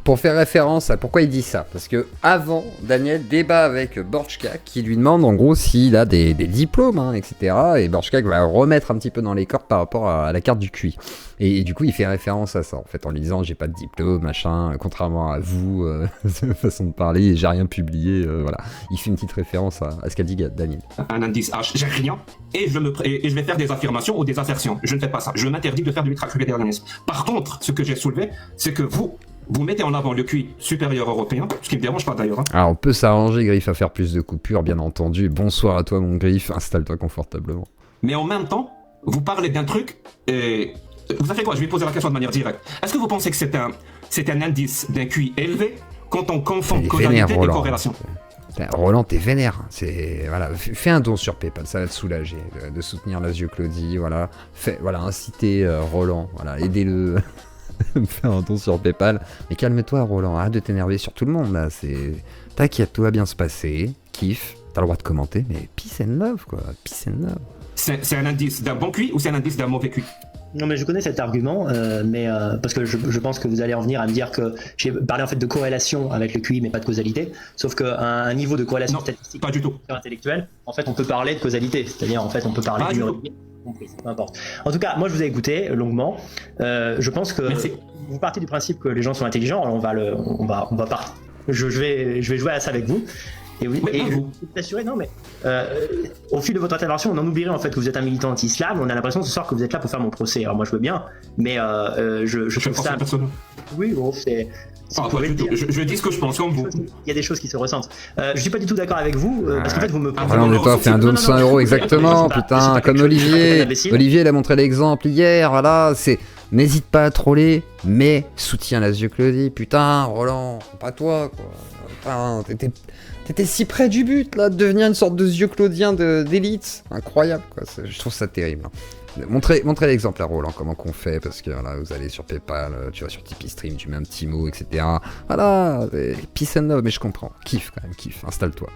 Pour faire référence à pourquoi il dit ça, parce que avant, Daniel débat avec Borchka qui lui demande en gros s'il a des diplômes, hein, etc. Et Borchka va remettre un petit peu dans les cordes par rapport à la carte du QI. Et du coup, il fait référence à ça, en fait, en lui disant j'ai pas de diplôme, machin, contrairement à vous, de façon de parler, j'ai rien publié, voilà. Il fait une petite référence à ce qu'a dit Daniel. Un indice H, j'ai rien, et je vais faire des affirmations ou des assertions. Je ne fais pas ça. Je m'interdis de faire de l'ultra-crépidérianisme. Par contre, ce que j'ai soulevé, c'est que vous mettez en avant le QI supérieur européen, ce qui me dérange pas d'ailleurs. Hein. Alors, on peut s'arranger, Griff, à faire plus de coupures, bien entendu. Bonsoir à toi, mon Griff, installe-toi confortablement. Mais en même temps, vous parlez d'un truc, et vous savez quoi, je vais poser la question de manière directe. Est-ce que vous pensez que c'est un indice d'un QI élevé quand on confond causalité et corrélation? Roland, t'es vénère. Voilà, fais un don sur PayPal, ça va te soulager de soutenir Lazio Claudie. Voilà, incitez Roland. Voilà, aidez-le. Fais un don sur PayPal. Mais calme-toi, Roland. Arrête de t'énerver sur tout le monde là. T'inquiète, tout va bien se passer. Kiffe. T'as le droit de commenter, mais peace and love, quoi. Peace and love. C'est un indice d'un bon QI ou c'est un indice d'un mauvais QI? Non, mais je connais cet argument, mais parce que je pense que vous allez en venir à me dire que j'ai parlé en fait de corrélation avec le QI, mais pas de causalité. Sauf qu'à un niveau de corrélation statistique, pas du tout, intellectuelle, en fait, on peut parler de causalité. C'est-à-dire, en fait, on peut parler du compris, peu importe. En tout cas, moi, je vous ai écouté longuement. Je pense que vous partez du principe que les gens sont intelligents. Alors je vais jouer à ça avec vous. Et oui, et je peux t'assurer, non mais au fil de votre intervention, on en oublierait en fait que vous êtes un militant anti-islam. On a l'impression ce soir que vous êtes là pour faire mon procès. Alors moi je veux bien, mais je trouve ça. Oui, bon, c'est. Je dis ce que je pense comme vous. Il y a des choses qui se ressentent. Je suis pas du tout d'accord avec vous parce qu'en fait vous me. Non, mais toi, fais un don de 100 €, exactement, putain, comme Olivier. Olivier, il a montré l'exemple hier, voilà, c'est. N'hésite pas à troller, mais soutiens Lazio Claudie, putain, Roland, pas toi, quoi. Putain, t'étais si près du but, là, de devenir une sorte de Zio Claudien d'élite. Incroyable, quoi. Je trouve ça terrible. Hein. Montrez l'exemple à Roland, comment qu'on fait, parce que là, vous allez sur PayPal, tu vas sur Tipeee Stream, tu mets un petit mot, etc. Voilà, peace and love, mais je comprends. Kiffe, quand même, kiffe. Installe-toi.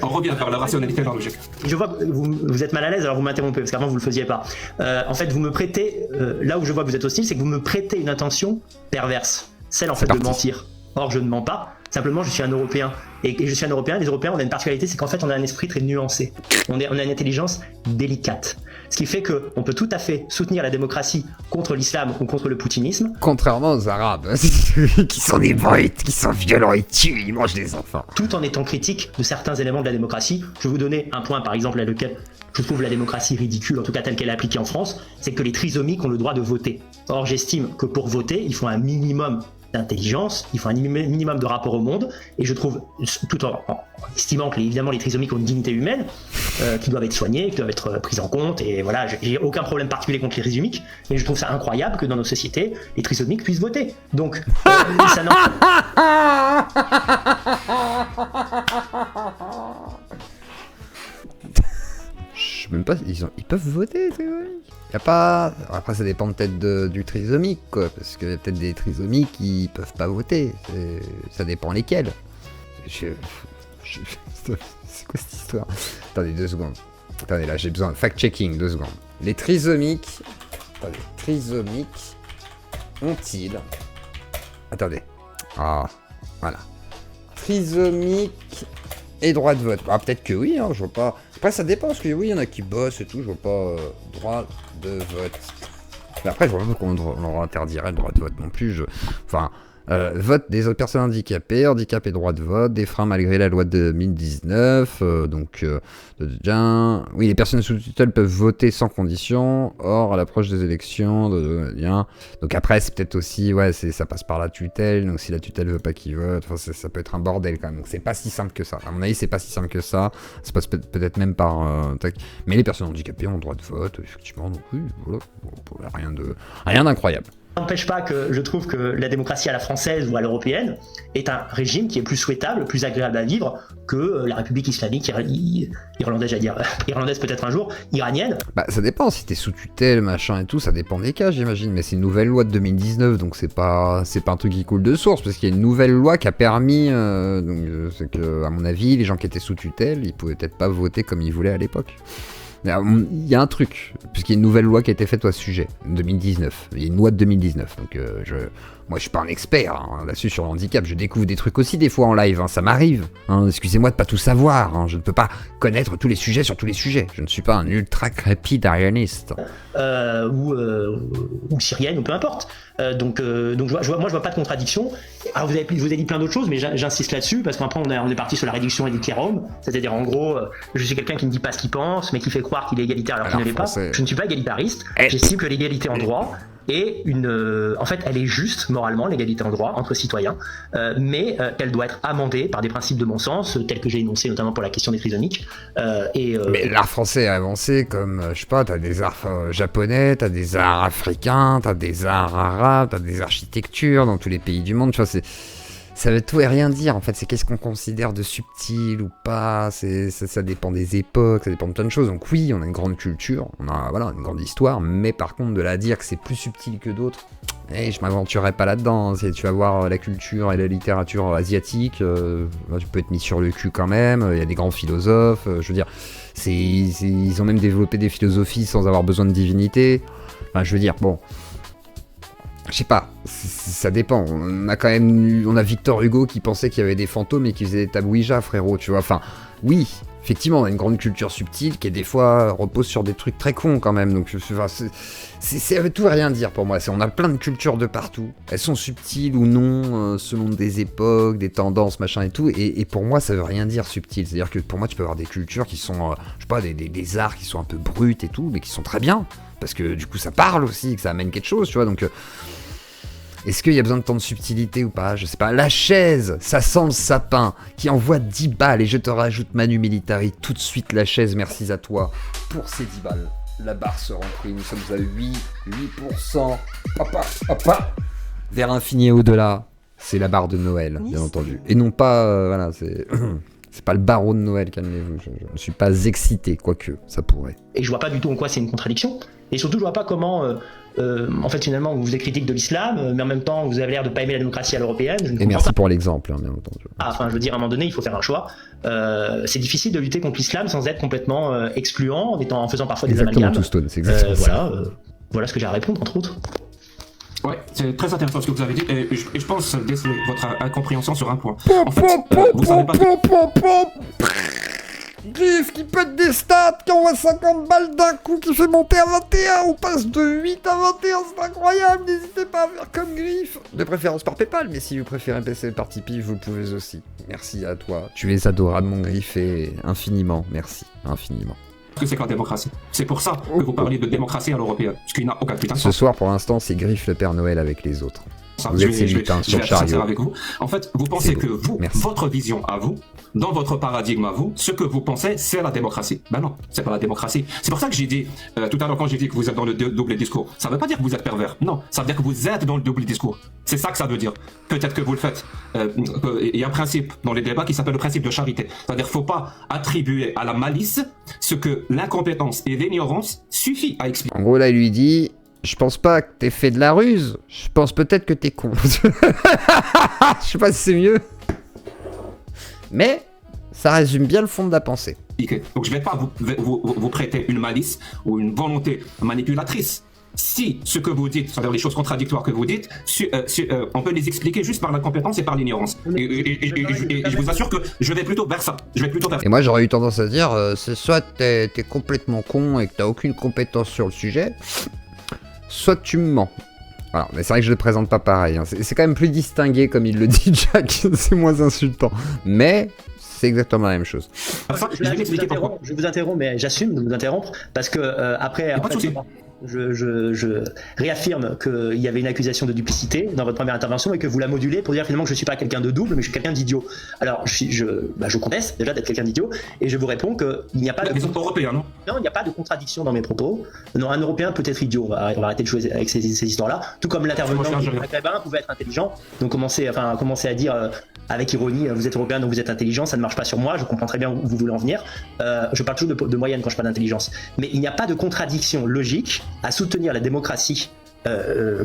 On revient vers la rationalité et la logique. Je vois que vous êtes mal à l'aise, alors vous m'interrompez, parce qu'avant vous le faisiez pas. En fait, vous me prêtez, là où je vois que vous êtes hostile, c'est que vous me prêtez une intention perverse. Celle en fait de mentir. Or, je ne mens pas. Simplement, je suis un Européen. Et je suis un Européen. Les Européens, on a une particularité, c'est qu'en fait, on a un esprit très nuancé. On a une intelligence délicate. Ce qui fait qu'on peut tout à fait soutenir la démocratie contre l'islam ou contre le poutinisme. Contrairement aux Arabes, qui sont des brutes, qui sont violents et tuent, ils mangent des enfants. Tout en étant critique de certains éléments de la démocratie. Je vais vous donner un point, par exemple, à lequel je trouve la démocratie ridicule, en tout cas telle qu'elle est appliquée en France, c'est que les trisomiques ont le droit de voter. Or, j'estime que pour voter, il faut un minimum d'intelligence, il faut un minimum de rapport au monde, et je trouve, tout en estimant que évidemment les trisomiques ont une dignité humaine, qui doivent être soignées, qui doivent être prises en compte, et voilà, j'ai aucun problème particulier contre les trisomiques, mais je trouve ça incroyable que dans nos sociétés, les trisomiques puissent voter. Donc, ça n'en... Je sais même pas, ils peuvent voter, c'est vrai. Y a pas... Après, ça dépend peut-être du trisomique, quoi, parce qu'il y a peut-être des trisomiques qui peuvent pas voter. Ça dépend lesquels. C'est quoi cette histoire? Attendez, 2 secondes. Attendez, là, j'ai besoin de fact-checking, 2 secondes. Les trisomiques... Attendez, trisomiques ont-ils... Attendez. Ah, voilà. Trisomiques et droit de vote. Ah, peut-être que oui, hein, je vois pas... Après, ça dépend, parce que oui, il y en a qui bossent et tout, je vois pas droit de vote. Mais après, je vois pas qu'on leur interdirait le droit de vote non plus. Enfin, vote des autres personnes handicapées, handicap et droit de vote, des freins malgré la loi de 2019. Oui, les personnes sous tutelle peuvent voter sans condition. Or, à l'approche des élections, donc après, c'est peut-être aussi, ouais, ça passe par la tutelle. Donc, si la tutelle veut pas qu'ils votent, enfin, ça peut être un bordel quand même. Donc, c'est pas si simple que ça. À mon avis, c'est pas si simple que ça. Ça passe peut-être même par. Mais les personnes handicapées ont le droit de vote, effectivement. Donc, oui, voilà, rien d'incroyable. Ça n'empêche pas que je trouve que la démocratie à la française ou à l'européenne est un régime qui est plus souhaitable, plus agréable à vivre que la République islamique irlandaise, j'allais dire, irlandaise peut-être un jour, iranienne. Bah ça dépend, si t'es sous tutelle, machin et tout, ça dépend des cas j'imagine, mais c'est une nouvelle loi de 2019, donc c'est pas un truc qui coule de source, parce qu'il y a une nouvelle loi qui a permis, c'est que à mon avis, les gens qui étaient sous tutelle, ils pouvaient peut-être pas voter comme ils voulaient à l'époque. Il y a un truc, puisqu'il y a une nouvelle loi qui a été faite à ce sujet, 2019. Il y a une loi de 2019, donc moi je suis pas un expert là-dessus sur le handicap, je découvre des trucs aussi des fois en live, ça m'arrive. Excusez-moi de pas tout savoir, je ne peux pas connaître tous les sujets sur tous les sujets. Je ne suis pas un ultra crépide arianiste. Ou syrienne, ou peu importe. Donc je vois pas de contradiction. Alors vous avez dit plein d'autres choses, mais j'insiste là-dessus, parce qu'après on est parti sur la réduction édiclarum, c'est-à-dire en gros, je suis quelqu'un qui ne dit pas ce qu'il pense, mais qui fait croire qu'il est égalitaire alors qu'il ne l'est pas. Je ne suis pas égalitariste, j'estime que l'égalité en droit est en fait, elle est juste moralement, l'égalité en droit entre citoyens, mais qu'elle doit être amendée par des principes de bon sens, tels que j'ai énoncés notamment pour la question des trisomiques. Mais l'art français a avancé comme, je sais pas, t'as des arts japonais, t'as des arts africains, t'as des arts arabes, t'as des architectures dans tous les pays du monde, tu vois, ça veut tout et rien dire, en fait, c'est qu'est-ce qu'on considère de subtil ou pas, ça dépend des époques, ça dépend de plein de choses, donc oui, on a une grande culture, on a une grande histoire, mais par contre, de la dire que c'est plus subtil que d'autres, je m'aventurerai pas là-dedans, si tu vas voir la culture et la littérature asiatique, tu peux être mis sur le cul quand même, il y a des grands philosophes, je veux dire, ils ont même développé des philosophies sans avoir besoin de divinité, enfin, je veux dire, bon... Je sais pas, ça dépend. On a Victor Hugo qui pensait qu'il y avait des fantômes et qui faisait des tables Ouija, frérot, tu vois. Enfin, oui, effectivement, on a une grande culture subtile qui, des fois, repose sur des trucs très cons quand même. Donc, ça veut tout et rien dire pour moi. On a plein de cultures de partout. Elles sont subtiles ou non, selon des époques, des tendances, machin et tout. Et pour moi, ça veut rien dire subtil. C'est-à-dire que pour moi, tu peux avoir des cultures qui sont, je sais pas, des arts qui sont un peu bruts et tout, mais qui sont très bien. Parce que du coup, ça parle aussi, que ça amène quelque chose, tu vois. Donc, est-ce qu'il y a besoin de tant de subtilité ou pas? Je sais pas. La chaise, ça sent le sapin, qui envoie 10 balles. Et je te rajoute Manu Militari tout de suite, la chaise, merci à toi pour ces 10 balles. La barre se remplit, nous sommes à 8%. Hop. Vers l'infini et au-delà, c'est la barre de Noël, bien entendu. Et non pas, voilà, c'est pas le barreau de Noël, calmez-vous. Je ne suis pas excité, quoique ça pourrait. Et je vois pas du tout en quoi c'est une contradiction. Et surtout, je vois pas comment, en fait, finalement, vous êtes critique de l'islam, mais en même temps, vous avez l'air de pas aimer la démocratie à l'européenne. Et merci pour l'exemple, bien entendu. Enfin, je veux dire, à un moment donné, il faut faire un choix. C'est difficile de lutter contre l'islam sans être complètement excluant, en faisant parfois des amalgames. Exactement, tout stone, c'est exactement ça. Voilà ce que j'ai à répondre, entre autres. Ouais, c'est très intéressant ce que vous avez dit, et je pense déceler votre incompréhension sur un point. En fait, vous savez pas... Griff qui pète des stats, qui envoie 50 balles d'un coup, qui fait monter à 21, on passe de 8 à 21, c'est incroyable, n'hésitez pas à faire comme Griff. De préférence par Paypal, mais si vous préférez passer par Tipeee, vous pouvez aussi. Merci à toi, tu es adorable mon Griff, et infiniment, merci, infiniment. que c'est que la démocratie. C'est pour ça que vous parlez de démocratie à l'européenne, ce qui n'a aucun putain de Ce sens. soir, pour l'instant, c'est Griff le Père Noël avec les autres. Ça, Vous êtes ces lutins sur je vais être sincère chariot. avec vous. En fait, vous pensez C'est que beau. vous, Merci. votre vision à vous, dans votre paradigme à vous, ce que vous pensez, c'est la démocratie. Ben non, c'est pas la démocratie. C'est pour ça que j'ai dit, tout à l'heure quand j'ai dit que vous êtes dans le double discours, ça veut pas dire que vous êtes pervers. Non, ça veut dire que vous êtes dans le double discours. C'est ça que ça veut dire. Peut-être que vous le faites. Il y a un principe dans les débats qui s'appelle le principe de charité. C'est-à-dire qu'il faut pas attribuer à la malice ce que l'incompétence et l'ignorance suffit à expliquer. En gros, là, il lui dit... Je pense pas que t'aies fait de la ruse. Je pense peut-être que t'es con. Je sais pas si c'est mieux. Mais ça résume bien le fond de la pensée. Donc je vais pas vous prêter une malice ou une volonté manipulatrice. Si ce que vous dites, c'est-à-dire les choses contradictoires que vous dites, on peut les expliquer juste par l'incompétence et par l'ignorance. Et je vous assure que je vais plutôt vers ça. Et moi, j'aurais eu tendance à dire, c'est soit t'es complètement con et que t'as aucune compétence sur le sujet, soit tu me mens. Voilà, mais c'est vrai que je le présente pas pareil. Hein. C'est quand même plus distingué, comme il le dit, Jack. C'est moins insultant. Mais c'est exactement la même chose. Je vais l'expliquer pourquoi. Je vous interromps, mais j'assume de vous interrompre parce que après, pas de souci. je réaffirme qu'il y avait une accusation de duplicité dans votre première intervention et que vous la modulez pour dire finalement que je suis pas quelqu'un de double, mais je suis quelqu'un d'idiot. Alors je conteste déjà d'être quelqu'un d'idiot et je vous réponds qu'il n'y a pas Mais ils sont pas européens, non? Non, il n'y a pas de contradiction dans mes propos. Non, un Européen peut être idiot. On va arrêter de jouer avec ces histoires-là. Tout comme l'intervenant maghrébin pouvait être intelligent. Donc commencer à dire avec ironie, vous êtes Européen donc vous êtes intelligent, ça ne marche pas sur moi. Je comprends très bien où vous voulez en venir. Je parle toujours de moyenne quand je parle d'intelligence. Mais il n'y a pas de contradiction logique à soutenir la démocratie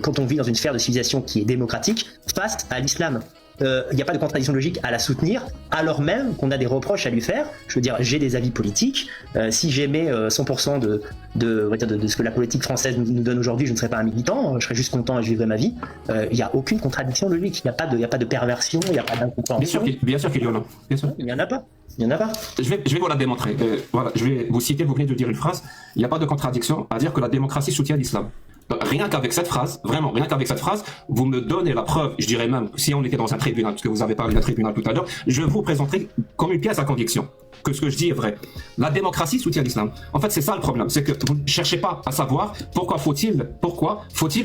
quand on vit dans une sphère de civilisation qui est démocratique face à l'islam. Il n'y a pas de contradiction logique à la soutenir, alors même qu'on a des reproches à lui faire. Je veux dire, j'ai des avis politiques. Si j'aimais 100% de ce que la politique française nous donne aujourd'hui, je ne serais pas un militant, je serais juste content et je vivrais ma vie. Il n'y a aucune contradiction logique. Il n'y a pas de perversion, il n'y a pas d'incompréhension. Bien sûr qu'il y en a. Bien sûr. Il n'y en a pas. Il n'y en a pas. Je vais vous la démontrer. Voilà, je vais vous citer, vous venez de dire une phrase. Il n'y a pas de contradiction à dire que la démocratie soutient l'islam. Rien qu'avec cette phrase, vraiment, rien qu'avec cette phrase, vous me donnez la preuve, je dirais même, si on était dans un tribunal, parce que vous avez parlé d'un tribunal tout à l'heure, je vous présenterai comme une pièce à conviction que ce que je dis est vrai. La démocratie soutient l'islam. En fait, c'est ça le problème, c'est que vous ne cherchez pas à savoir pourquoi faut-il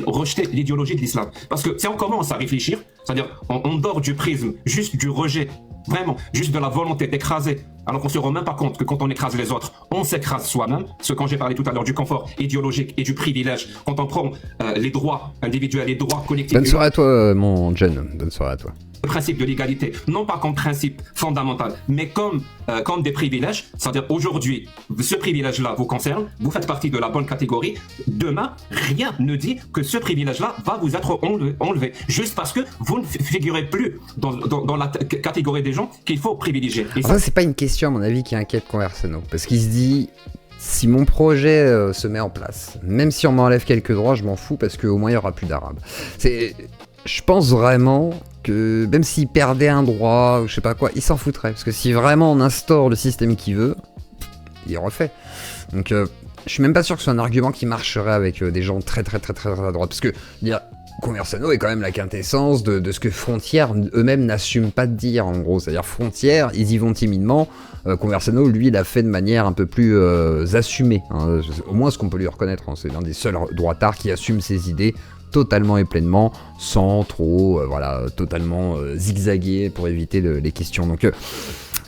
rejeter l'idéologie de l'islam. Parce que si on commence à réfléchir, c'est-à-dire on dort du prisme, juste du rejet, vraiment, juste de la volonté d'écraser, alors qu'on se rend même pas compte que quand on écrase les autres, on s'écrase soi-même. Ce quand j'ai parlé tout à l'heure du confort idéologique et du privilège, quand on prend les droits individuels, les droits collectifs. Bonne soirée à toi, mon John. Bonne soirée à toi. Le principe de l'égalité, non pas comme principe fondamental, mais comme des privilèges. C'est-à-dire aujourd'hui, ce privilège-là vous concerne, vous faites partie de la bonne catégorie. Demain, rien ne dit que ce privilège-là va vous être enlevé, juste parce que vous ne figurez plus dans la catégorie des gens qu'il faut privilégier. Et ça, c'est pas une question, à mon avis, qui inquiète Conversano, parce qu'il se dit... Si mon projet se met en place, même si on m'enlève quelques droits, je m'en fous parce qu'au moins il n'y aura plus d'arabes. Je pense vraiment que même s'il perdait un droit ou je sais pas quoi, il s'en foutrait. Parce que si vraiment on instaure le système qu'il veut, il refait. Donc je suis même pas sûr que ce soit un argument qui marcherait avec des gens très à droite. Parce que dire Conversano est quand même la quintessence de ce que Frontières eux-mêmes n'assument pas de dire en gros. C'est-à-dire Frontières, ils y vont timidement. Conversano, lui, l'a fait de manière un peu plus assumée. Hein. Au moins ce qu'on peut lui reconnaître. Hein. C'est l'un des seuls droitards qui assume ses idées totalement et pleinement, sans trop, totalement zigzaguer pour éviter les questions. Donc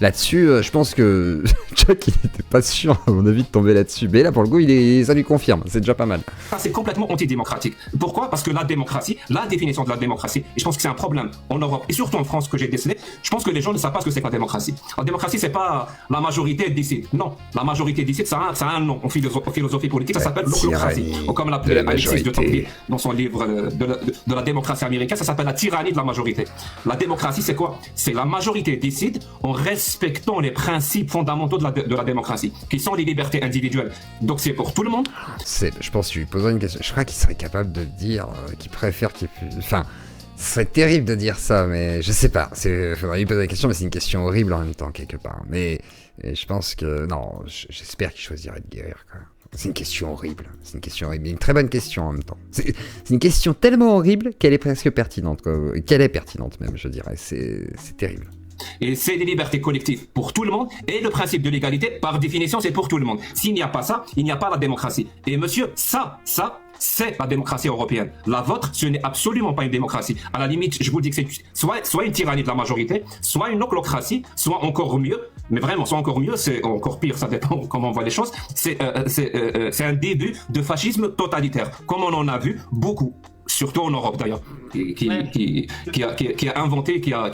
là-dessus, je pense que Jack, il n'était pas sûr, à mon avis, de tomber là-dessus. Mais là, pour le coup, ça lui confirme. C'est déjà pas mal. Ça, c'est complètement antidémocratique. Pourquoi ? Parce que la démocratie, la définition de la démocratie, et je pense que c'est un problème en Europe, et surtout en France que j'ai décelé, je pense que les gens ne savent pas ce que c'est que la démocratie. La démocratie, c'est pas la majorité décide. Non, la majorité décide, ça a un nom. En philosophie politique, ça s'appelle l'ochlocratie. Comme l'appelait Alexis de Tocqueville dans son livre de la démocratie américaine, ça s'appelle la tyrannie de la majorité. La démocratie, c'est quoi ? C'est la majorité décide en respectant respectons les principes fondamentaux de la démocratie, qui sont les libertés individuelles. Donc c'est pour tout le monde. Je pense que tu lui poserais une question. Je crois qu'il serait capable de dire qu'il préfère qu'il... Enfin, ce serait terrible de dire ça, mais je sais pas. Faudrait lui poser la question, mais c'est une question horrible en même temps, quelque part. Mais je pense que... Non, j'espère qu'il choisirait de guérir, quoi. C'est une question horrible. C'est une question horrible. Mais une très bonne question en même temps. C'est une question tellement horrible qu'elle est presque pertinente, quoi. Qu'elle est pertinente même, je dirais. C'est terrible. Et c'est des libertés collectives pour tout le monde. Et le principe de l'égalité, par définition, c'est pour tout le monde. S'il n'y a pas ça, il n'y a pas la démocratie. Et monsieur, ça, c'est la démocratie européenne. La vôtre, ce n'est absolument pas une démocratie. À la limite, je vous dis que c'est soit une tyrannie de la majorité, soit une oclocratie, soit encore mieux, mais vraiment, soit encore mieux, c'est encore pire, ça dépend comment on voit les choses, c'est un début de fascisme totalitaire, comme on en a vu beaucoup. Surtout en Europe d'ailleurs, qui a inventé, qui a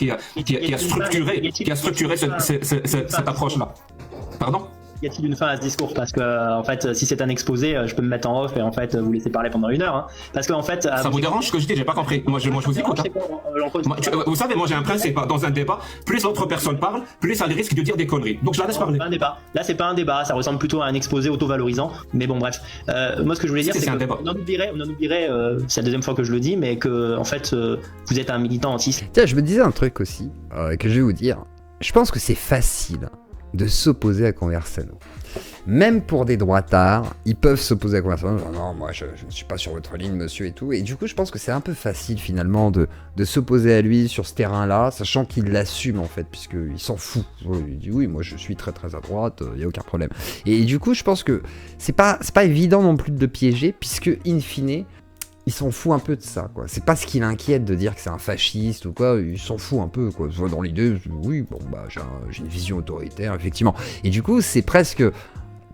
structuré cette approche-là. Pardon ? Y a-t-il une fin à ce discours? Parce que, en fait, si c'est un exposé, je peux me mettre en off et en fait vous laisser parler pendant 1 heure. Hein. Parce qu'en fait. Ça vous dérange ce que je dis? J'ai pas compris. Moi, je vous écoute. Vous savez, moi j'ai un principe. Dans un débat, plus l'autre personne parle, plus elle risque de dire des conneries. Donc je la laisse parler. Un débat. Là, c'est pas un débat. Ça ressemble plutôt à un exposé auto-valorisant. Mais bon, bref. Moi, ce que je voulais dire, c'est qu'on en oublierait. C'est la deuxième fois que je le dis, mais que, en fait, vous êtes un militant anti. Tiens, je me disais un truc aussi que je vais vous dire. Je pense que c'est facile de s'opposer à Conversano. Même pour des droitards, ils peuvent s'opposer à Conversano. Genre, non, moi je ne suis pas sur votre ligne, monsieur, et tout. Et du coup, je pense que c'est un peu facile finalement de s'opposer à lui sur ce terrain-là, sachant qu'il l'assume en fait, puisqu'il s'en fout. Il dit oui, moi je suis très très à droite, il n'y a aucun problème. Et du coup, je pense que c'est pas évident non plus de le piéger, puisque in fine, il s'en fout un peu de ça, quoi. C'est pas ce qui l'inquiète de dire que c'est un fasciste ou quoi, il s'en fout un peu, quoi. Dans l'idée, oui, bon, bah, j'ai une vision autoritaire, effectivement. Et du coup, c'est presque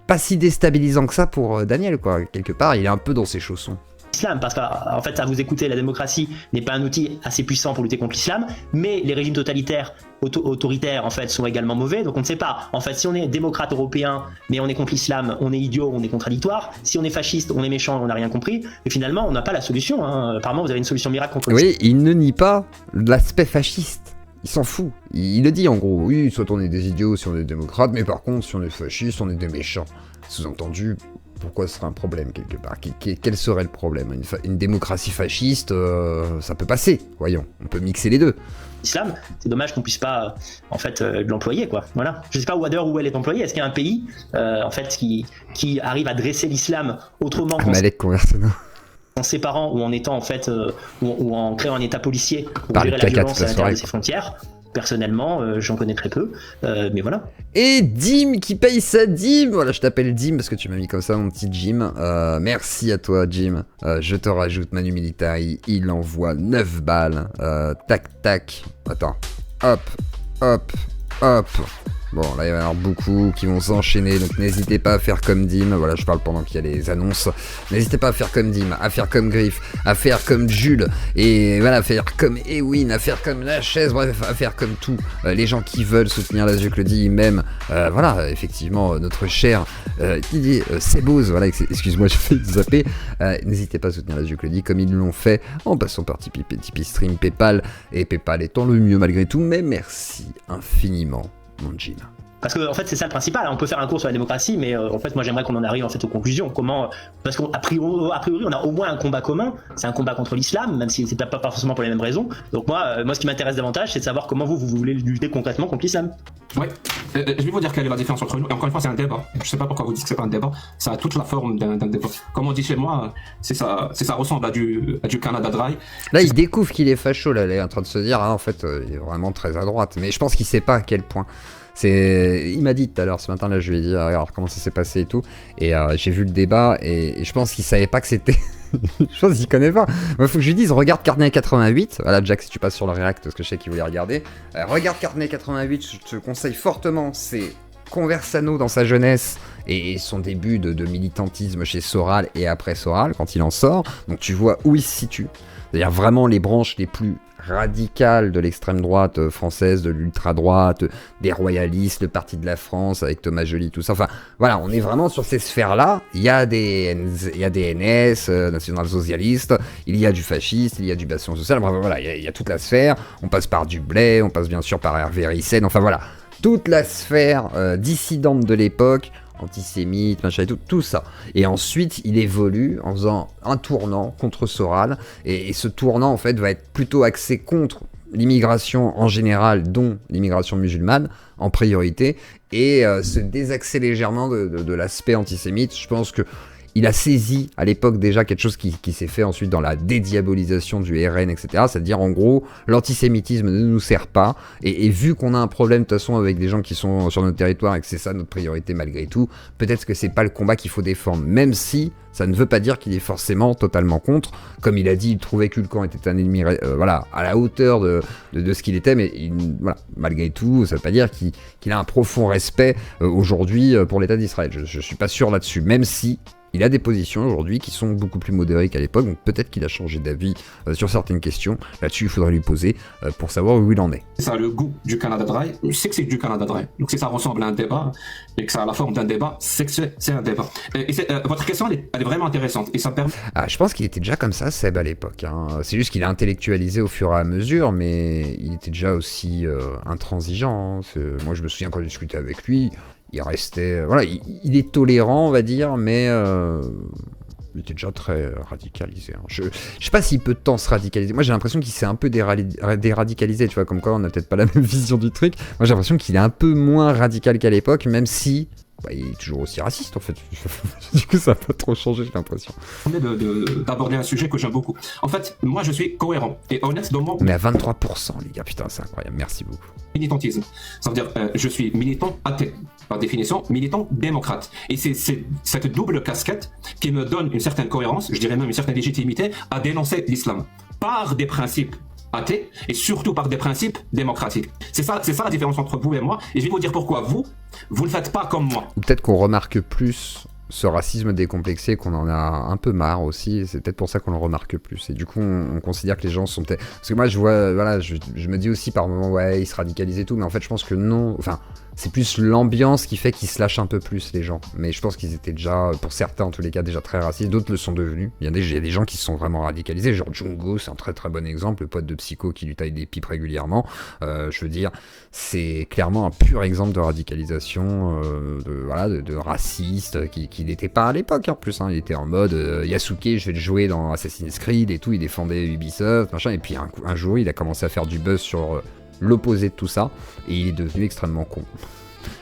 pas si déstabilisant que ça pour Daniel, quoi. Quelque part, il est un peu dans ses chaussons. Islam, parce qu'en fait, à vous écouter, la démocratie n'est pas un outil assez puissant pour lutter contre l'islam, mais les régimes totalitaires, autoritaires, en fait, sont également mauvais, donc on ne sait pas. En fait, si on est démocrate européen, mais on est contre l'islam, on est idiot, on est contradictoire. Si on est fasciste, on est méchant, on n'a rien compris. Et finalement, on n'a pas la solution. Hein. Apparemment, vous avez une solution miracle contre l'islam. Oui, il ne nie pas l'aspect fasciste. Il s'en fout. Il le dit en gros. Oui, soit on est des idiots, si on est démocrate, mais par contre, si on est fasciste, on est des méchants. Sous-entendu, pourquoi ce serait un problème quelque part? Quel serait le problème? Une démocratie fasciste, ça peut passer, voyons. On peut mixer les deux. L'islam, c'est dommage qu'on puisse pas en fait l'employer, quoi. Voilà. Je sais pas où elle est employée. Est-ce qu'il y a un pays en fait qui arrive à dresser l'islam autrement en séparant ou en étant en fait ou en créant un état policier pour gérer la violence à l'intérieur de ses frontières? Personnellement, j'en connais très peu, mais voilà. Et Dim qui paye sa Dim. Voilà, je t'appelle Dim parce que tu m'as mis comme ça mon petit Jim. Merci à toi, Jim. Je te rajoute Manu Militari. Il envoie 9 balles. Tac, tac. Attends. Hop, hop, hop. Bon, là, il va y en avoir beaucoup qui vont s'enchaîner, donc n'hésitez pas à faire comme Dim. Voilà, je parle pendant qu'il y a les annonces. N'hésitez pas à faire comme Dim, à faire comme Griff, à faire comme Jules, et voilà, à faire comme Ewin, à faire comme La Chaise, bref, à faire comme tous les gens qui veulent soutenir la Zuclodi, même, voilà, effectivement, notre cher Sebose, voilà, excuse-moi, je fais zapper. N'hésitez pas à soutenir la Zuclodi comme ils l'ont fait, en passant par Tipeee Stream, Paypal, et Paypal étant le mieux malgré tout, mais merci infiniment. Mon Jim. Parce que en fait c'est ça le principal, on peut faire un cours sur la démocratie, mais en fait moi j'aimerais qu'on en arrive en fait aux conclusions. Comment, parce qu'a priori on a au moins un combat commun, c'est un combat contre l'islam, même si c'est pas forcément pour les mêmes raisons. Donc moi ce qui m'intéresse davantage, c'est de savoir comment vous voulez lutter concrètement contre l'islam. Ouais, je vais vous dire quelle est la différence entre nous. Et encore une fois, c'est un débat. Je sais pas pourquoi vous dites que c'est pas un débat. Ça a toute la forme d'un débat. Comme on dit chez moi, ça ressemble à du Canada Dry. Là, il découvre qu'il est facho. Là, il est en train de se dire, en fait, il est vraiment très à droite. Mais je pense qu'il sait pas à quel point. Il m'a dit tout à l'heure, ce matin, là, je lui ai dit, regarde comment ça s'est passé et tout. Et j'ai vu le débat et je pense qu'il savait pas que c'était. Je pense qu'il connaît pas. Il faut que je lui dise, regarde Carnet 88. Voilà, Jack, si tu passes sur le React, parce que je sais qu'il voulait regarder. Regarde Carnet 88, je te conseille fortement. C'est Conversano dans sa jeunesse et son début de militantisme chez Soral et après Soral, quand il en sort. Donc tu vois où il se situe. C'est-à-dire vraiment les branches les plus radicales de l'extrême droite française, de l'ultra-droite, des royalistes, le Parti de la France avec Thomas Joly, tout ça. Enfin, voilà, on est vraiment sur ces sphères-là. Il y a des NS, national-socialistes, il y a du fasciste, il y a du bastion social. Bref, voilà, il y a toute la sphère. On passe par Dublé, on passe bien sûr par Hervé Ryssen. Enfin voilà, toute la sphère dissidente de l'époque, antisémite, machin et tout ça. Et ensuite, il évolue en faisant un tournant contre Soral, et ce tournant, en fait, va être plutôt axé contre l'immigration en général, dont l'immigration musulmane, en priorité, et se désaxer légèrement de l'aspect antisémite. Je pense que il a saisi à l'époque déjà quelque chose qui s'est fait ensuite dans la dédiabolisation du RN, etc. C'est-à-dire en gros, l'antisémitisme ne nous sert pas. Et vu qu'on a un problème de toute façon avec des gens qui sont sur notre territoire et que c'est ça notre priorité malgré tout, peut-être que c'est pas le combat qu'il faut défendre. Même si ça ne veut pas dire qu'il est forcément totalement contre. Comme il a dit, il trouvait que Hulkan était un ennemi voilà, à la hauteur de ce qu'il était. Mais voilà, malgré tout, ça ne veut pas dire qu'il a un profond respect aujourd'hui pour l'État d'Israël. Je ne suis pas sûr là-dessus, même si il a des positions aujourd'hui qui sont beaucoup plus modérées qu'à l'époque, donc peut-être qu'il a changé d'avis sur certaines questions. Là-dessus, il faudrait lui poser pour savoir où il en est. C'est ça, le goût du Canada Dry, je sais que c'est du Canada Dry. Donc si ça ressemble à un débat, et que ça a la forme d'un débat, c'est que c'est un débat. Et votre question, elle est vraiment intéressante. Et ça permet... Je pense qu'il était déjà comme ça, Seb, à l'époque. Hein. C'est juste qu'il a intellectualisé au fur et à mesure, mais il était déjà aussi intransigeant. Hein. Moi, je me souviens quand je discutais avec lui, il restait... Voilà, il est tolérant, on va dire, mais il était déjà très radicalisé. Hein. Je sais pas s'il peut tant se radicaliser. Moi, j'ai l'impression qu'il s'est un peu déradicalisé, tu vois, comme quoi on n'a peut-être pas la même vision du truc. Moi, j'ai l'impression qu'il est un peu moins radical qu'à l'époque, même si... il est toujours aussi raciste, en fait. Du coup, ça n'a pas trop changé, j'ai l'impression. D'aborder un sujet que j'aime beaucoup. En fait, moi, je suis cohérent et honnête dans mon... On est à 23%, les gars. Putain, c'est incroyable. Merci beaucoup. Militantisme. Ça veut dire, je suis militant athée. Par définition, militant démocrate. Et c'est cette double casquette qui me donne une certaine cohérence, je dirais même une certaine légitimité, à dénoncer l'islam. Par des principes athées et surtout par des principes démocratiques. C'est ça la différence entre vous et moi. Et je vais vous dire pourquoi vous ne faites pas comme moi. Ou peut-être qu'on remarque plus ce racisme décomplexé, qu'on en a un peu marre aussi, et c'est peut-être pour ça qu'on le remarque plus. Et du coup, on considère que les gens sont peut-être... Parce que moi, je vois, voilà, je me dis aussi par moments, ouais, ils se radicalisent et tout, mais en fait, je pense que non, enfin... C'est plus l'ambiance qui fait qu'ils se lâchent un peu plus, les gens. Mais je pense qu'ils étaient déjà, pour certains en tous les cas, déjà très racistes. D'autres le sont devenus. Il y a des gens qui se sont vraiment radicalisés. Genre Jungo, c'est un très très bon exemple. Le pote de Psycho qui lui taille des pipes régulièrement. Je veux dire, c'est clairement un pur exemple de radicalisation, de raciste, qui n'était pas à l'époque en plus. Hein. Il était en mode Yasuke, je vais le jouer dans Assassin's Creed et tout. Il défendait Ubisoft, machin. Et puis un jour, il a commencé à faire du buzz sur... l'opposé de tout ça, et il est devenu extrêmement con.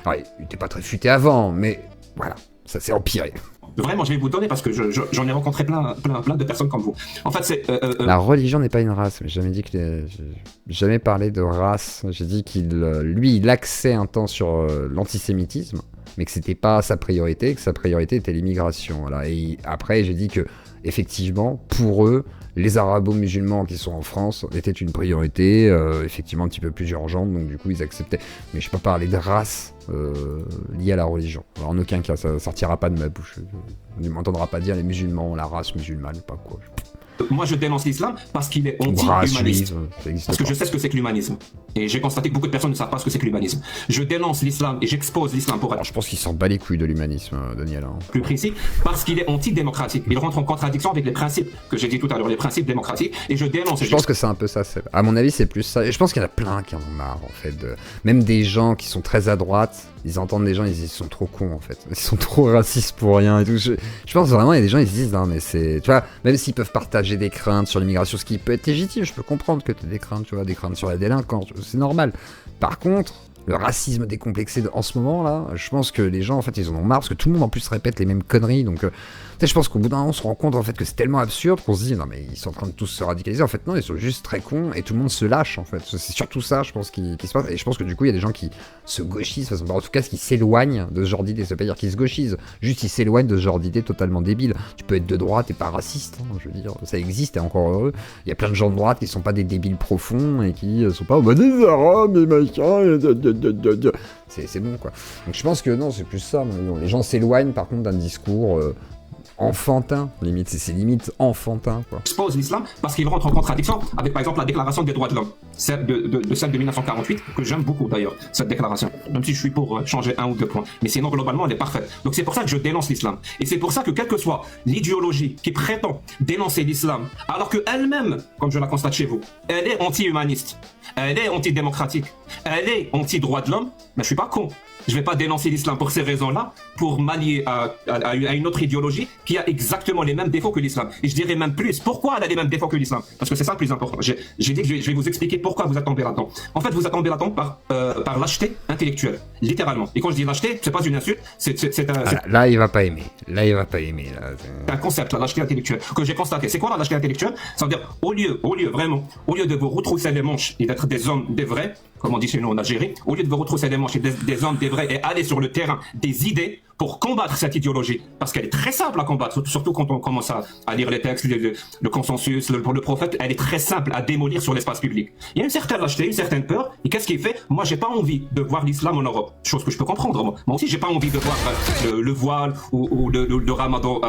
Alors, il n'était pas très futé avant, mais voilà, ça s'est empiré. Vraiment, je vais vous donner parce que j'en ai rencontré plein de personnes comme vous. En fait, c'est... La religion n'est pas une race, mais j'ai jamais dit que... J'ai jamais parlé de race. J'ai dit il axait un temps sur l'antisémitisme, mais que c'était pas sa priorité, que sa priorité était l'immigration. Voilà. Et après, j'ai dit que, effectivement, pour eux, les arabo-musulmans qui sont en France étaient une priorité, effectivement un petit peu plus urgente, donc du coup ils acceptaient. Mais je peux pas parler de race liée à la religion. Alors, en aucun cas, ça sortira pas de ma bouche. On ne m'entendra pas dire les musulmans, la race musulmane, pas quoi. Moi, je dénonce l'islam parce qu'il est anti-humaniste. Parce que pas. Je sais ce que c'est que l'humanisme. Et j'ai constaté que beaucoup de personnes ne savent pas ce que c'est que l'humanisme. Je dénonce l'islam et j'expose l'islam pour être... Alors, je pense qu'il s'en bat les couilles de l'humanisme, Daniel. Hein. Plus précis, parce qu'il est antidémocratique. Il rentre en contradiction avec les principes que j'ai dit tout à l'heure, les principes démocratiques. Et je dénonce... Je pense que c'est un peu ça. À mon avis, c'est plus ça. Et je pense qu'il y en a plein qui en ont marre, en fait. Même des gens qui sont très à droite, ils entendent des gens, ils sont trop cons, en fait. Ils sont trop racistes pour rien et tout. Je pense vraiment, il y a des gens, ils se disent, non, mais c'est... Tu vois, même s'ils peuvent partager des craintes sur l'immigration, ce qui peut être légitime, je peux comprendre que tu aies des craintes, tu vois, des craintes sur la délinquance, c'est normal. Par contre, le racisme décomplexé en ce moment-là, je pense que les gens, en fait, ils en ont marre, parce que tout le monde, en plus, répète les mêmes conneries, donc... je pense qu'au bout d'un moment, on se rend compte, en fait, que c'est tellement absurde qu'on se dit, non, mais ils sont en train de tous se radicaliser. En fait, non, ils sont juste très cons, et tout le monde se lâche, en fait. C'est surtout ça, je pense, qui se passe. Et je pense que, du coup, il y a des gens qui se gauchisent, en tout cas, qui s'éloignent de ce genre d'idée. Ça veut pas dire qu'ils se gauchisent, juste ils s'éloignent de ce genre d'idée totalement débile. Tu peux être de droite et pas raciste, hein, je veux dire, ça existe, et encore heureux. Il y a plein de gens de droite qui sont pas des débiles profonds, et qui sont pas, bah, des arabes, et machin, c'est bon, quoi. Donc je pense que non, c'est plus ça. Les gens s'éloignent, par contre, d'un discours... enfantin, limite, c'est limite enfantin, quoi. Expose l'islam parce qu'il rentre en contradiction avec, par exemple, la déclaration des droits de l'homme, celle de 1948, que j'aime beaucoup d'ailleurs, cette déclaration, même si je suis pour changer 1 ou 2 points. Mais sinon, globalement, elle est parfaite. Donc c'est pour ça que je dénonce l'islam. Et c'est pour ça que, quelle que soit l'idéologie qui prétend dénoncer l'islam, alors qu'elle-même, comme je la constate chez vous, elle est anti-humaniste, elle est antidémocratique, elle est anti-droit de l'homme, mais je suis pas con. Je vais pas dénoncer l'islam pour ces raisons-là, pour m'allier à une autre idéologie qui a exactement les mêmes défauts que l'islam. Et je dirais même plus, pourquoi elle a les mêmes défauts que l'islam? Parce que c'est ça le plus important. J'ai dit que je vais vous expliquer pourquoi vous êtes tombé là-dedans. En fait, vous êtes tombé là-dedans par lâcheté intellectuelle, littéralement. Et quand je dis lâcheté, c'est pas une insulte, c'est un... Là, il va pas aimer. Là, C'est un concept, la lâcheté intellectuelle, que j'ai constaté. C'est quoi la lâcheté intellectuelle? Ça veut dire, au lieu de vous retrousser les manches et d'être des hommes, des vrais, comme on dit chez nous en Algérie, au lieu de vous retrousser les manches et des hommes, des vrais, et aller sur le terrain des idées pour combattre cette idéologie, parce qu'elle est très simple à combattre, surtout quand on commence à lire les textes, le consensus, le prophète, elle est très simple à démolir sur l'espace public. Il y a une certaine lâcheté, une certaine peur, et qu'est-ce qu'il fait? Moi, j'ai pas envie de voir l'islam en Europe, chose que je peux comprendre. Moi aussi, j'ai pas envie de voir le voile ou le ramadan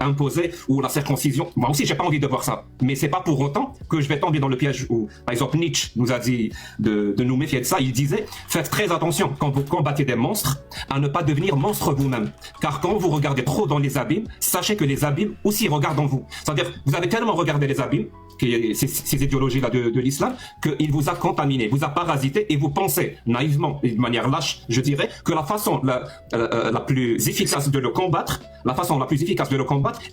imposé, ou la circoncision. Moi aussi, j'ai pas envie de voir ça. Mais c'est pas pour autant que je vais tomber dans le piège où, par exemple, Nietzsche nous a dit de nous méfier de ça. Il disait, faites très attention quand vous combattez des monstres, à ne pas devenir monstre vous-même. Car quand vous regardez trop dans les abîmes, sachez que les abîmes aussi regardent en vous. C'est-à-dire, vous avez tellement regardé les abîmes, ces idéologies-là de l'islam, qu'il vous a contaminé, vous a parasité, et vous pensez naïvement, et de manière lâche, je dirais, que la façon la plus efficace de le combattre,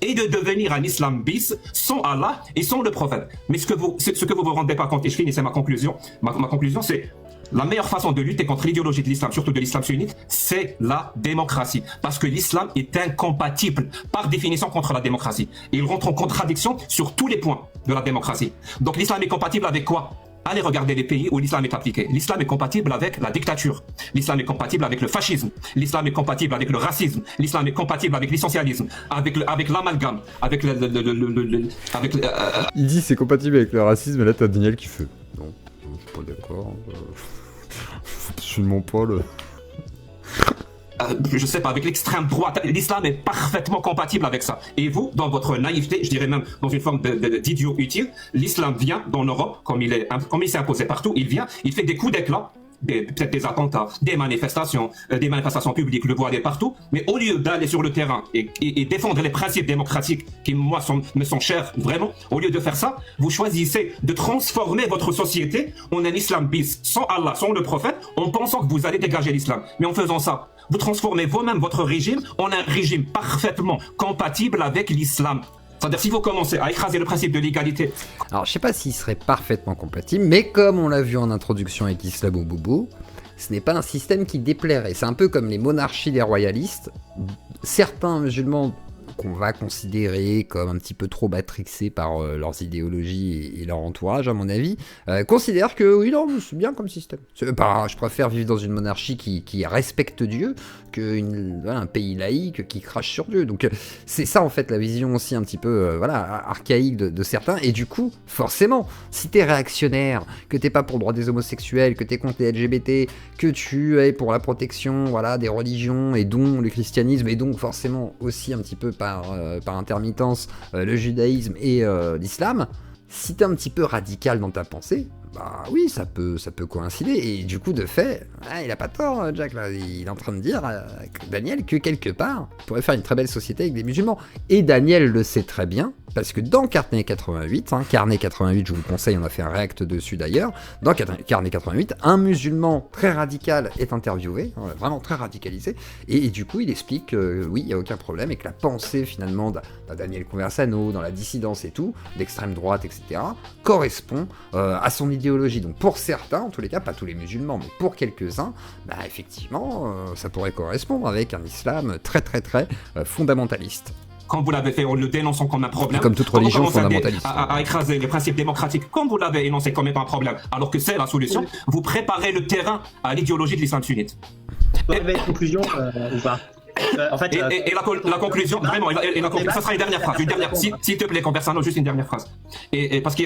est de devenir un islam bis, sans Allah et sans le prophète. Mais ce que vous vous rendez pas compte, et je finis, c'est ma conclusion. Ma conclusion, c'est la meilleure façon de lutter contre l'idéologie de l'islam, surtout de l'islam sunnite, c'est la démocratie. Parce que l'islam est incompatible, par définition, contre la démocratie. Et il rentre en contradiction sur tous les points de la démocratie. Donc l'islam est compatible avec quoi? Allez regarder les pays où l'islam est appliqué. L'islam est compatible avec la dictature. L'islam est compatible avec le fascisme. L'islam est compatible avec le racisme. L'islam est compatible avec l'essentialisme, avec l'amalgame, avec Il dit c'est compatible avec le racisme, et là t'as Daniel qui fait. Non, je suis pas d'accord. Faut absolument pas le... je sais pas, avec l'extrême droite. L'islam est parfaitement compatible avec ça. Et vous, dans votre naïveté, je dirais même dans une forme d'idiot utile, l'islam vient dans l'Europe, comme il s'est imposé partout, il fait des coups d'éclat, peut-être des attentats, des manifestations publiques, le voile est partout, mais au lieu d'aller sur le terrain et défendre les principes démocratiques qui, moi, me sont chers, vraiment, au lieu de faire ça, vous choisissez de transformer votre société en un islam bis, sans Allah, sans le prophète, en pensant que vous allez dégager l'islam. Mais en faisant ça, vous transformez vous-même votre régime en un régime parfaitement compatible avec l'islam. C'est-à-dire, si vous commencez à écraser le principe de l'égalité... Alors, je sais pas s'il serait parfaitement compatible, mais comme on l'a vu en introduction avec Islamo Boubou, ce n'est pas un système qui déplairait. C'est un peu comme les monarchies des royalistes. Certains musulmans qu'on va considérer comme un petit peu trop matrixés par leurs idéologies et leur entourage, à mon avis, considèrent que oui, non, c'est bien comme système. Je préfère vivre dans une monarchie qui respecte Dieu qu'un pays laïque qui crache sur Dieu. Donc c'est ça en fait la vision aussi un petit peu archaïque de certains. Et du coup, forcément, si t'es réactionnaire, que t'es pas pour le droit des homosexuels, que t'es contre les LGBT, que tu es pour la protection des religions, et dont le christianisme, et donc forcément aussi un petit peu par intermittence le judaïsme et l'islam, si t'es un petit peu radical dans ta pensée, bah oui, ça peut coïncider. Et du coup, de fait, il a pas tort, Jack, là. Il est en train de dire, Daniel, que quelque part, il pourrait faire une très belle société avec des musulmans. Et Daniel le sait très bien, parce que dans Carnet 88, Carnet 88, je vous le conseille, on a fait un react dessus d'ailleurs, dans Carnet 88, un musulman très radical est interviewé, vraiment très radicalisé, et du coup, il explique que oui, il n'y a aucun problème, et que la pensée, finalement, d'un Daniel Conversano, dans la dissidence et tout, d'extrême droite, etc., correspond à son idéologie. Donc pour certains, en tous les cas, pas tous les musulmans, mais pour quelques-uns, effectivement, ça pourrait correspondre avec un islam très très très fondamentaliste. Quand vous l'avez fait en le dénonçant comme un problème, comme toute religion fondamentaliste, à écraser les principes démocratiques, comme vous l'avez énoncé comme étant un problème, alors que c'est la solution, vous préparez le terrain à l'idéologie de l'islam sunnite. Tu peux arriver à une conclusion ou pas? En fait, Et la conclusion, vraiment, ça sera une dernière phrase. S'il te plaît, Conversano, juste une dernière phrase. Et parce que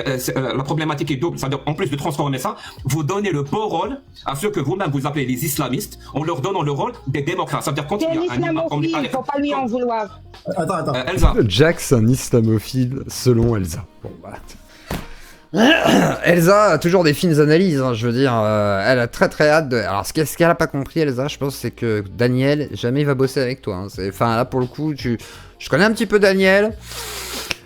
la problématique est double, c'est-à-dire en plus de transformer ça, vous donnez le beau rôle à ceux que vous-même vous appelez les islamistes, en leur donnant le rôle des démocrates. C'est-à-dire quand il y a un imam comme il faut pas lui en vouloir. Attends. Elsa. Jack, c'est un islamophile selon Elsa. Bon, voilà. Elsa a toujours des fines analyses, hein, je veux dire, elle a très très hâte de... Alors ce qu'elle a pas compris, Elsa, je pense, c'est que Daniel, jamais il va bosser avec toi. Hein. Enfin là pour le coup, je connais un petit peu Daniel.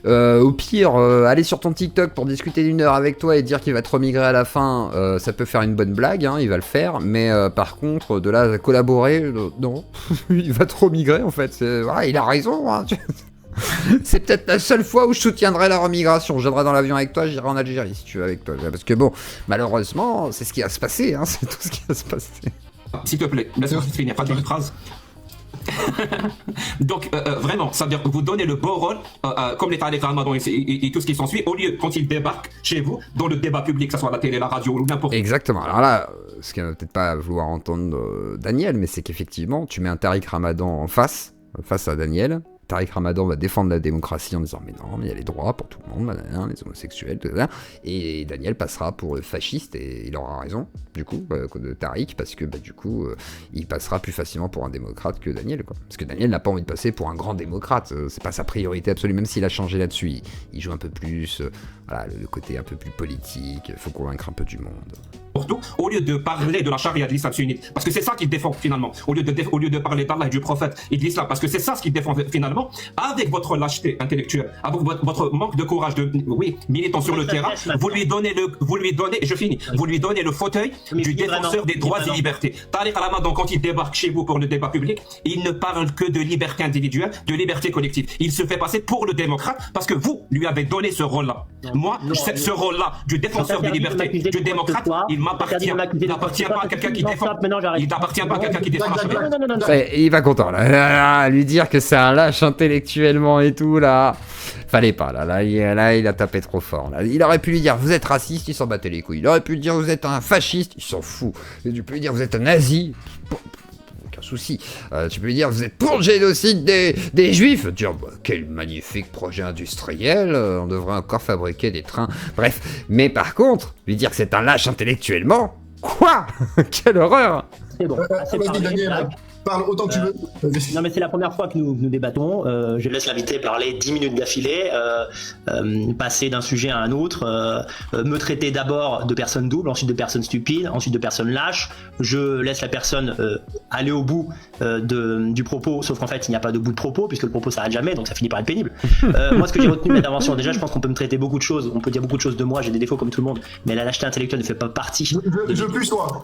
Au pire, aller sur ton TikTok pour discuter d'une heure avec toi et dire qu'il va te remigrer à la fin, ça peut faire une bonne blague, hein, il va le faire, mais par contre, de là à collaborer, non, il va te remigrer en fait, voilà, il a raison, hein, c'est peut-être la seule fois où je soutiendrai la remigration. Je viendrai dans l'avion avec toi, j'irai en Algérie si tu veux avec toi. Parce que bon, malheureusement, c'est ce qui va se passer, hein, c'est tout ce qui va se passer. S'il te plaît, laisse-moi finir, pas une phrase. Donc vraiment, ça veut dire que vous donnez le beau rôle, comme les Tariq Ramadan et tout ce qui s'ensuit, au lieu quand ils débarquent chez vous, dans le débat public, que ce soit la télé, la radio ou n'importe quoi. Exactement. Alors là, ce qu'il va peut-être pas vouloir entendre Daniel, mais c'est qu'effectivement, tu mets un Tariq Ramadan en face à Daniel. Tariq Ramadan va défendre la démocratie en disant mais non, mais il y a les droits pour tout le monde, les homosexuels, tout ça. Et Daniel passera pour le fasciste et il aura raison, du coup, de Tariq, parce que du coup, il passera plus facilement pour un démocrate que Daniel, quoi. Parce que Daniel n'a pas envie de passer pour un grand démocrate, c'est pas sa priorité absolue, même s'il a changé là-dessus, il joue un peu plus, voilà, le côté un peu plus politique, il faut convaincre un peu du monde. Surtout, au lieu de parler de la charia de l'islam sunnite, parce que c'est ça qu'il défend finalement, au lieu de parler d'Allah et du prophète et de l'islam, parce que c'est ça ce qu'il défend finalement, avec votre lâcheté intellectuelle, avec votre manque de courage militant sur le terrain, vous lui donnez, et je finis, vous lui donnez le fauteuil du défenseur des droits et libertés. Tariq Ramadan, quand il débarque chez vous pour le débat public, il ne parle que de liberté individuelle, de liberté collective. Il se fait passer pour le démocrate parce que vous lui avez donné ce rôle-là. Moi, ce rôle-là du défenseur des libertés, du démocrate, il m'appartient. Il n'appartient pas à quelqu'un qui défend. Il n'appartient pas à quelqu'un qui défend. Il va content là, lui dire que c'est un lâche intellectuellement et tout là. Fallait pas là, il a tapé trop fort là. Il aurait pu lui dire vous êtes raciste, il s'en battait les couilles. Il aurait pu lui dire vous êtes un fasciste, il s'en fout. Tu peux lui dire vous êtes un nazi. Aucun souci. Tu peux lui dire vous êtes pour le génocide des juifs. Dire bah, quel magnifique projet industriel, on devrait encore fabriquer des trains. Bref, mais par contre, lui dire que c'est un lâche intellectuellement, quoi? Quelle horreur! C'est bon. Vas-y, Daniel, parle autant que tu veux. Non, mais c'est la première fois que nous débattons. Je laisse l'invité parler 10 minutes d'affilée, passer d'un sujet à un autre, me traiter d'abord de personne double, ensuite de personne stupide, ensuite de personne lâche. Je laisse la personne aller au bout du propos, sauf qu'en fait, il n'y a pas de bout de propos, puisque le propos s'arrête jamais, donc ça finit par être pénible. Moi, ce que j'ai retenu de l'intervention, déjà, je pense qu'on peut me traiter beaucoup de choses, on peut dire beaucoup de choses de moi, j'ai des défauts comme tout le monde, mais la lâcheté intellectuelle ne fait pas partie. Je plus toi.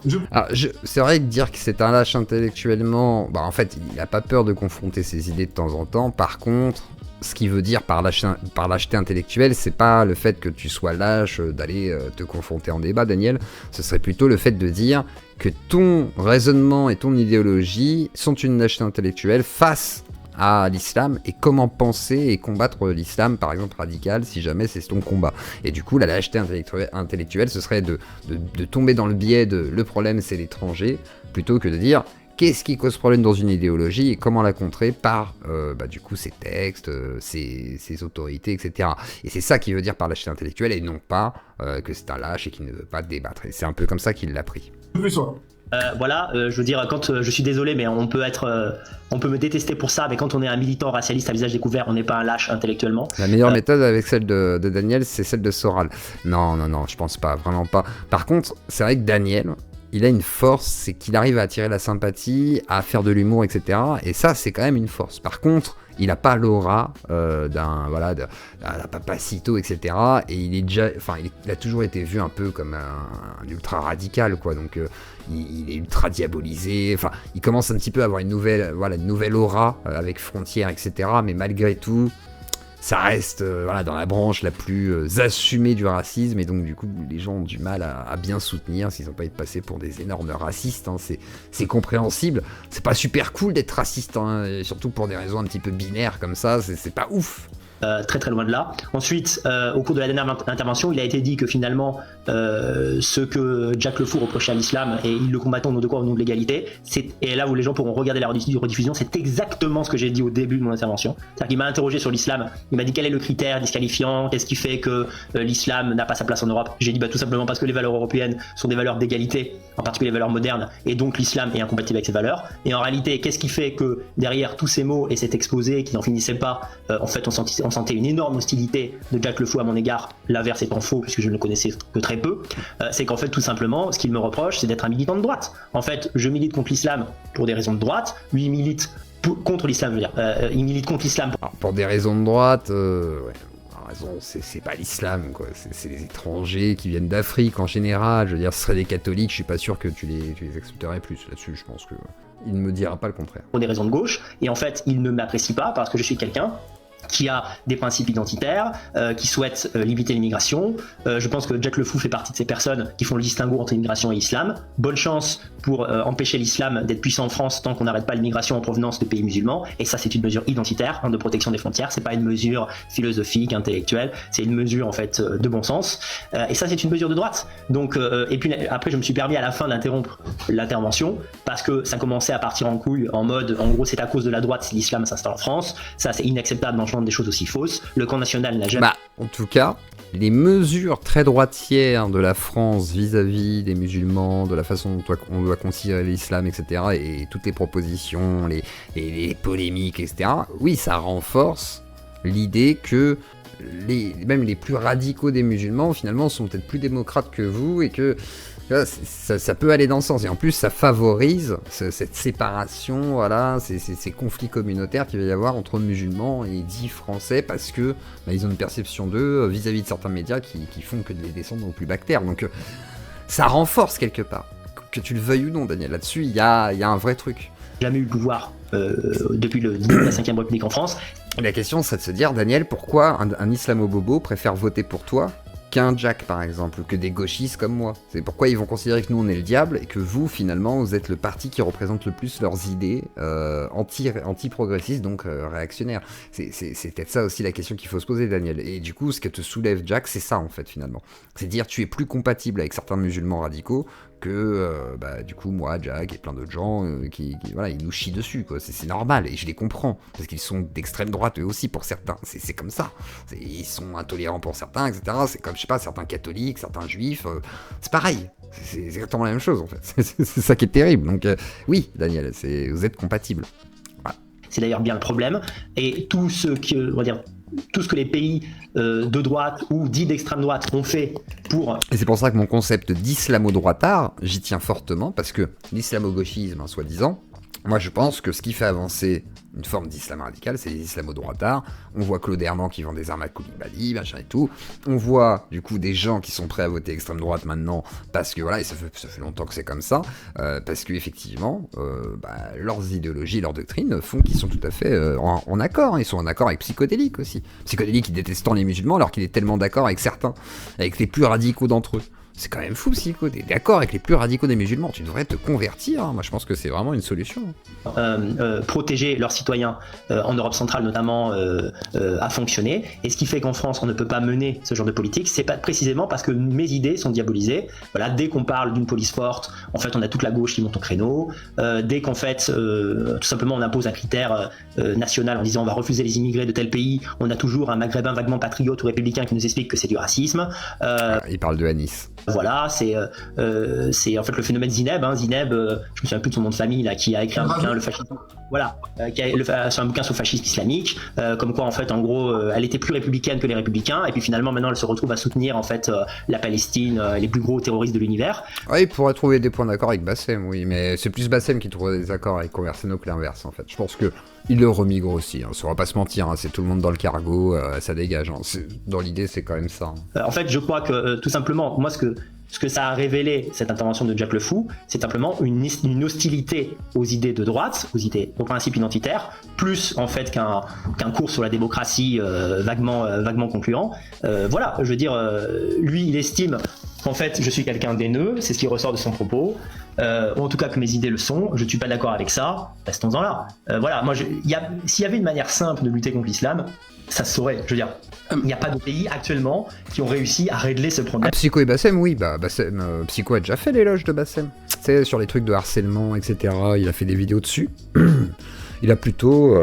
C'est vrai que dire que c'est un lâche intellectuellement, bah en fait, il n'a pas peur de confronter ses idées de temps en temps. Par contre, ce qu'il veut dire par lâcheté intellectuelle, c'est pas le fait que tu sois lâche d'aller te confronter en débat, Daniel. Ce serait plutôt le fait de dire que ton raisonnement et ton idéologie sont une lâcheté intellectuelle face à l'islam et comment penser et combattre l'islam, par exemple radical, si jamais c'est ton combat. Et du coup, la lâcheté intellectuelle, ce serait de tomber dans le biais de le problème c'est l'étranger, plutôt que de dire qu'est-ce qui cause problème dans une idéologie et comment la contrer par du coup ses textes, ses autorités, etc. Et c'est ça qu'il veut dire par lâcheté intellectuelle et non pas que c'est un lâche et qu'il ne veut pas débattre. Et c'est un peu comme ça qu'il l'a pris. Plus toi. Voilà, je veux dire, quand je suis désolé, mais on peut me détester pour ça, mais quand on est un militant racialiste à visage découvert, on n'est pas un lâche intellectuellement. La meilleure méthode avec celle de Daniel, c'est celle de Soral. Non, je pense pas, vraiment pas. Par contre, c'est vrai que Daniel, il a une force, c'est qu'il arrive à attirer la sympathie, à faire de l'humour, etc. Et ça, c'est quand même une force. Par contre, il n'a pas l'aura d'un papacito, etc. Et il a toujours été vu un peu comme un ultra radical, quoi. Donc il est ultra diabolisé. Enfin, il commence un petit peu à avoir une nouvelle aura avec Frontières, etc. Mais malgré tout, ça reste dans la branche la plus assumée du racisme, et donc du coup les gens ont du mal à bien soutenir s'ils n'ont pas été passés pour des énormes racistes, hein. C'est compréhensible, c'est pas super cool d'être raciste, hein, et surtout pour des raisons un petit peu binaires comme ça, c'est pas ouf. très très loin de là. Ensuite, au cours de la dernière intervention, il a été dit que finalement, ce que Jack Le Fou reprochait à l'islam, et il le combattait au nom de quoi? Au nom de l'égalité, et là où les gens pourront regarder la rediffusion, c'est exactement ce que j'ai dit au début de mon intervention. C'est-à-dire qu'il m'a interrogé sur l'islam, il m'a dit quel est le critère disqualifiant, qu'est-ce qui fait que l'islam n'a pas sa place en Europe. J'ai dit tout simplement parce que les valeurs européennes sont des valeurs d'égalité, en particulier les valeurs modernes, et donc l'islam est incompatible avec ces valeurs. Et en réalité, qu'est-ce qui fait que derrière tous ces mots et cet exposé qui n'en finissait pas, en fait on sentait une énorme hostilité de Jack Le Fou à mon égard, l'inverse étant faux puisque je ne le connaissais que très peu, c'est qu'en fait tout simplement ce qu'il me reproche c'est d'être un militant de droite. En fait je milite contre l'islam pour des raisons de droite, lui il milite contre l'islam, je veux dire, il milite contre l'islam. Alors, pour des raisons de droite, ouais, raison, c'est pas l'islam, quoi. C'est les étrangers qui viennent d'Afrique en général. Je veux dire, ce seraient des catholiques, je suis pas sûr que tu les accepterais plus là-dessus. Je pense que il ne me dira pas le contraire. Pour des raisons de gauche, et en fait, il ne m'apprécie pas parce que je suis quelqu'un qui a des principes identitaires, qui souhaite limiter l'immigration. Je pense que Jack Le Fou fait partie de ces personnes qui font le distinguo entre immigration et islam. Bonne chance pour empêcher l'islam d'être puissant en France tant qu'on n'arrête pas l'immigration en provenance de pays musulmans. Et ça, c'est une mesure identitaire, de protection des frontières. C'est pas une mesure philosophique, intellectuelle. C'est une mesure en fait de bon sens. Et ça, c'est une mesure de droite. Donc, et puis après, je me suis permis à la fin d'interrompre l'intervention parce que ça commençait à partir en couille, en mode, en gros, c'est à cause de la droite si l'islam s'installe en France. Ça, c'est inacceptable d'en des choses aussi fausses. Le camp national n'a jamais... En tout cas, les mesures très droitières de la France vis-à-vis des musulmans, de la façon dont on doit considérer l'islam, etc., et toutes les propositions, les polémiques, etc., oui, ça renforce l'idée que même les plus radicaux des musulmans, finalement, sont peut-être plus démocrates que vous, et que ça peut aller dans ce sens. Et en plus, ça favorise cette séparation, voilà, ces conflits communautaires qu'il va y avoir entre musulmans et dits français, parce que ils ont une perception d'eux vis-à-vis de certains médias qui font que de les descendre au plus bactère. Donc ça renforce quelque part. Que tu le veuilles ou non, Daniel, là-dessus, il y a un vrai truc. Jamais eu le pouvoir depuis le début de la 5ème République en France. La question, c'est de se dire, Daniel, pourquoi un islamo-bobo préfère voter pour toi qu'un Jack, par exemple, ou que des gauchistes comme moi? C'est pourquoi ils vont considérer que nous, on est le diable, et que vous, finalement, vous êtes le parti qui représente le plus leurs idées anti-progressistes, donc réactionnaires. C'est peut-être ça aussi la question qu'il faut se poser, Daniel. Et du coup, ce que te soulève Jack, c'est ça, en fait, finalement. C'est dire, tu es plus compatible avec certains musulmans radicaux que, du coup, moi, Jack et plein d'autres gens qui voilà, ils nous chient dessus, quoi. C'est normal, et je les comprends, parce qu'ils sont d'extrême droite, eux aussi, pour certains. C'est comme ça. Ils sont intolérants pour certains, etc. C'est comme, je sais pas, certains catholiques, certains juifs, c'est pareil. C'est exactement la même chose, en fait. C'est ça qui est terrible. Donc, oui, Daniel, vous êtes compatibles. Voilà. C'est d'ailleurs bien le problème. Et tout ce que les pays de droite ou dits d'extrême droite ont fait pour... Et c'est pour ça que mon concept d'islamo-droitard, j'y tiens fortement, parce que l'islamo-gauchisme, soi-disant, moi je pense que ce qui fait avancer une forme d'islam radical, c'est les islamo-droitards. On voit Claude Herman qui vend des armes à Koulibaly, machin et tout. On voit du coup des gens qui sont prêts à voter extrême droite maintenant, parce que voilà, et ça fait longtemps que c'est comme ça, parce que effectivement, leurs idéologies, leurs doctrines font qu'ils sont tout à fait en accord. Ils sont en accord avec Psychodélique aussi. Psychodélique qui déteste tant les musulmans alors qu'il est tellement d'accord avec certains, avec les plus radicaux d'entre eux. C'est quand même fou, Psycho, t'es d'accord avec les plus radicaux des musulmans, tu devrais te convertir, hein. Moi je pense que c'est vraiment une solution. Protéger leurs citoyens en Europe centrale notamment a fonctionné, et ce qui fait qu'en France on ne peut pas mener ce genre de politique, c'est pas précisément parce que mes idées sont diabolisées. Voilà, dès qu'on parle d'une police forte, en fait on a toute la gauche qui monte au créneau, dès qu'en fait tout simplement on impose un critère national en disant on va refuser les immigrés de tel pays, on a toujours un maghrébin vaguement patriote ou républicain qui nous explique que c'est du racisme. Il parle de Anis. Voilà, c'est en fait le phénomène Zineb. Zineb, je me souviens plus de son nom de famille là, qui a écrit un bouquin, le fascisme. Voilà, c'est un bouquin sur le fascisme islamique, comme quoi en fait, en gros, elle était plus républicaine que les républicains, et puis finalement maintenant elle se retrouve à soutenir en fait la Palestine, les plus gros terroristes de l'univers. Ouais, il pourrait trouver des points d'accord avec Bassem, oui, mais c'est plus Bassem qui trouve des accords avec Conversano que l'inverse en fait. Je pense que il le remigre aussi, on va pas se mentir, c'est tout le monde dans le cargo, ça dégage. Dans l'idée, c'est quand même ça. En fait, je crois que tout simplement, moi ce que ça a révélé, cette intervention de Jack Le Fou, c'est simplement une hostilité aux idées de droite, aux principes identitaires, plus en fait qu'un cours sur la démocratie vaguement concluant. Voilà, je veux dire, lui, il estime qu'en fait, je suis quelqu'un d'haineux, c'est ce qui ressort de son propos, ou en tout cas que mes idées le sont, je ne suis pas d'accord avec ça, restons-en là. Voilà, moi, s'il y avait une manière simple de lutter contre l'islam, ça se saurait. Je veux dire, il n'y a pas de pays actuellement qui ont réussi à régler ce problème. Ah, Psycho et Bassem, oui, bah Bassem, Psycho a déjà fait l'éloge de Bassem. Tu sais, sur les trucs de harcèlement, etc. Il a fait des vidéos dessus. Il a plutôt,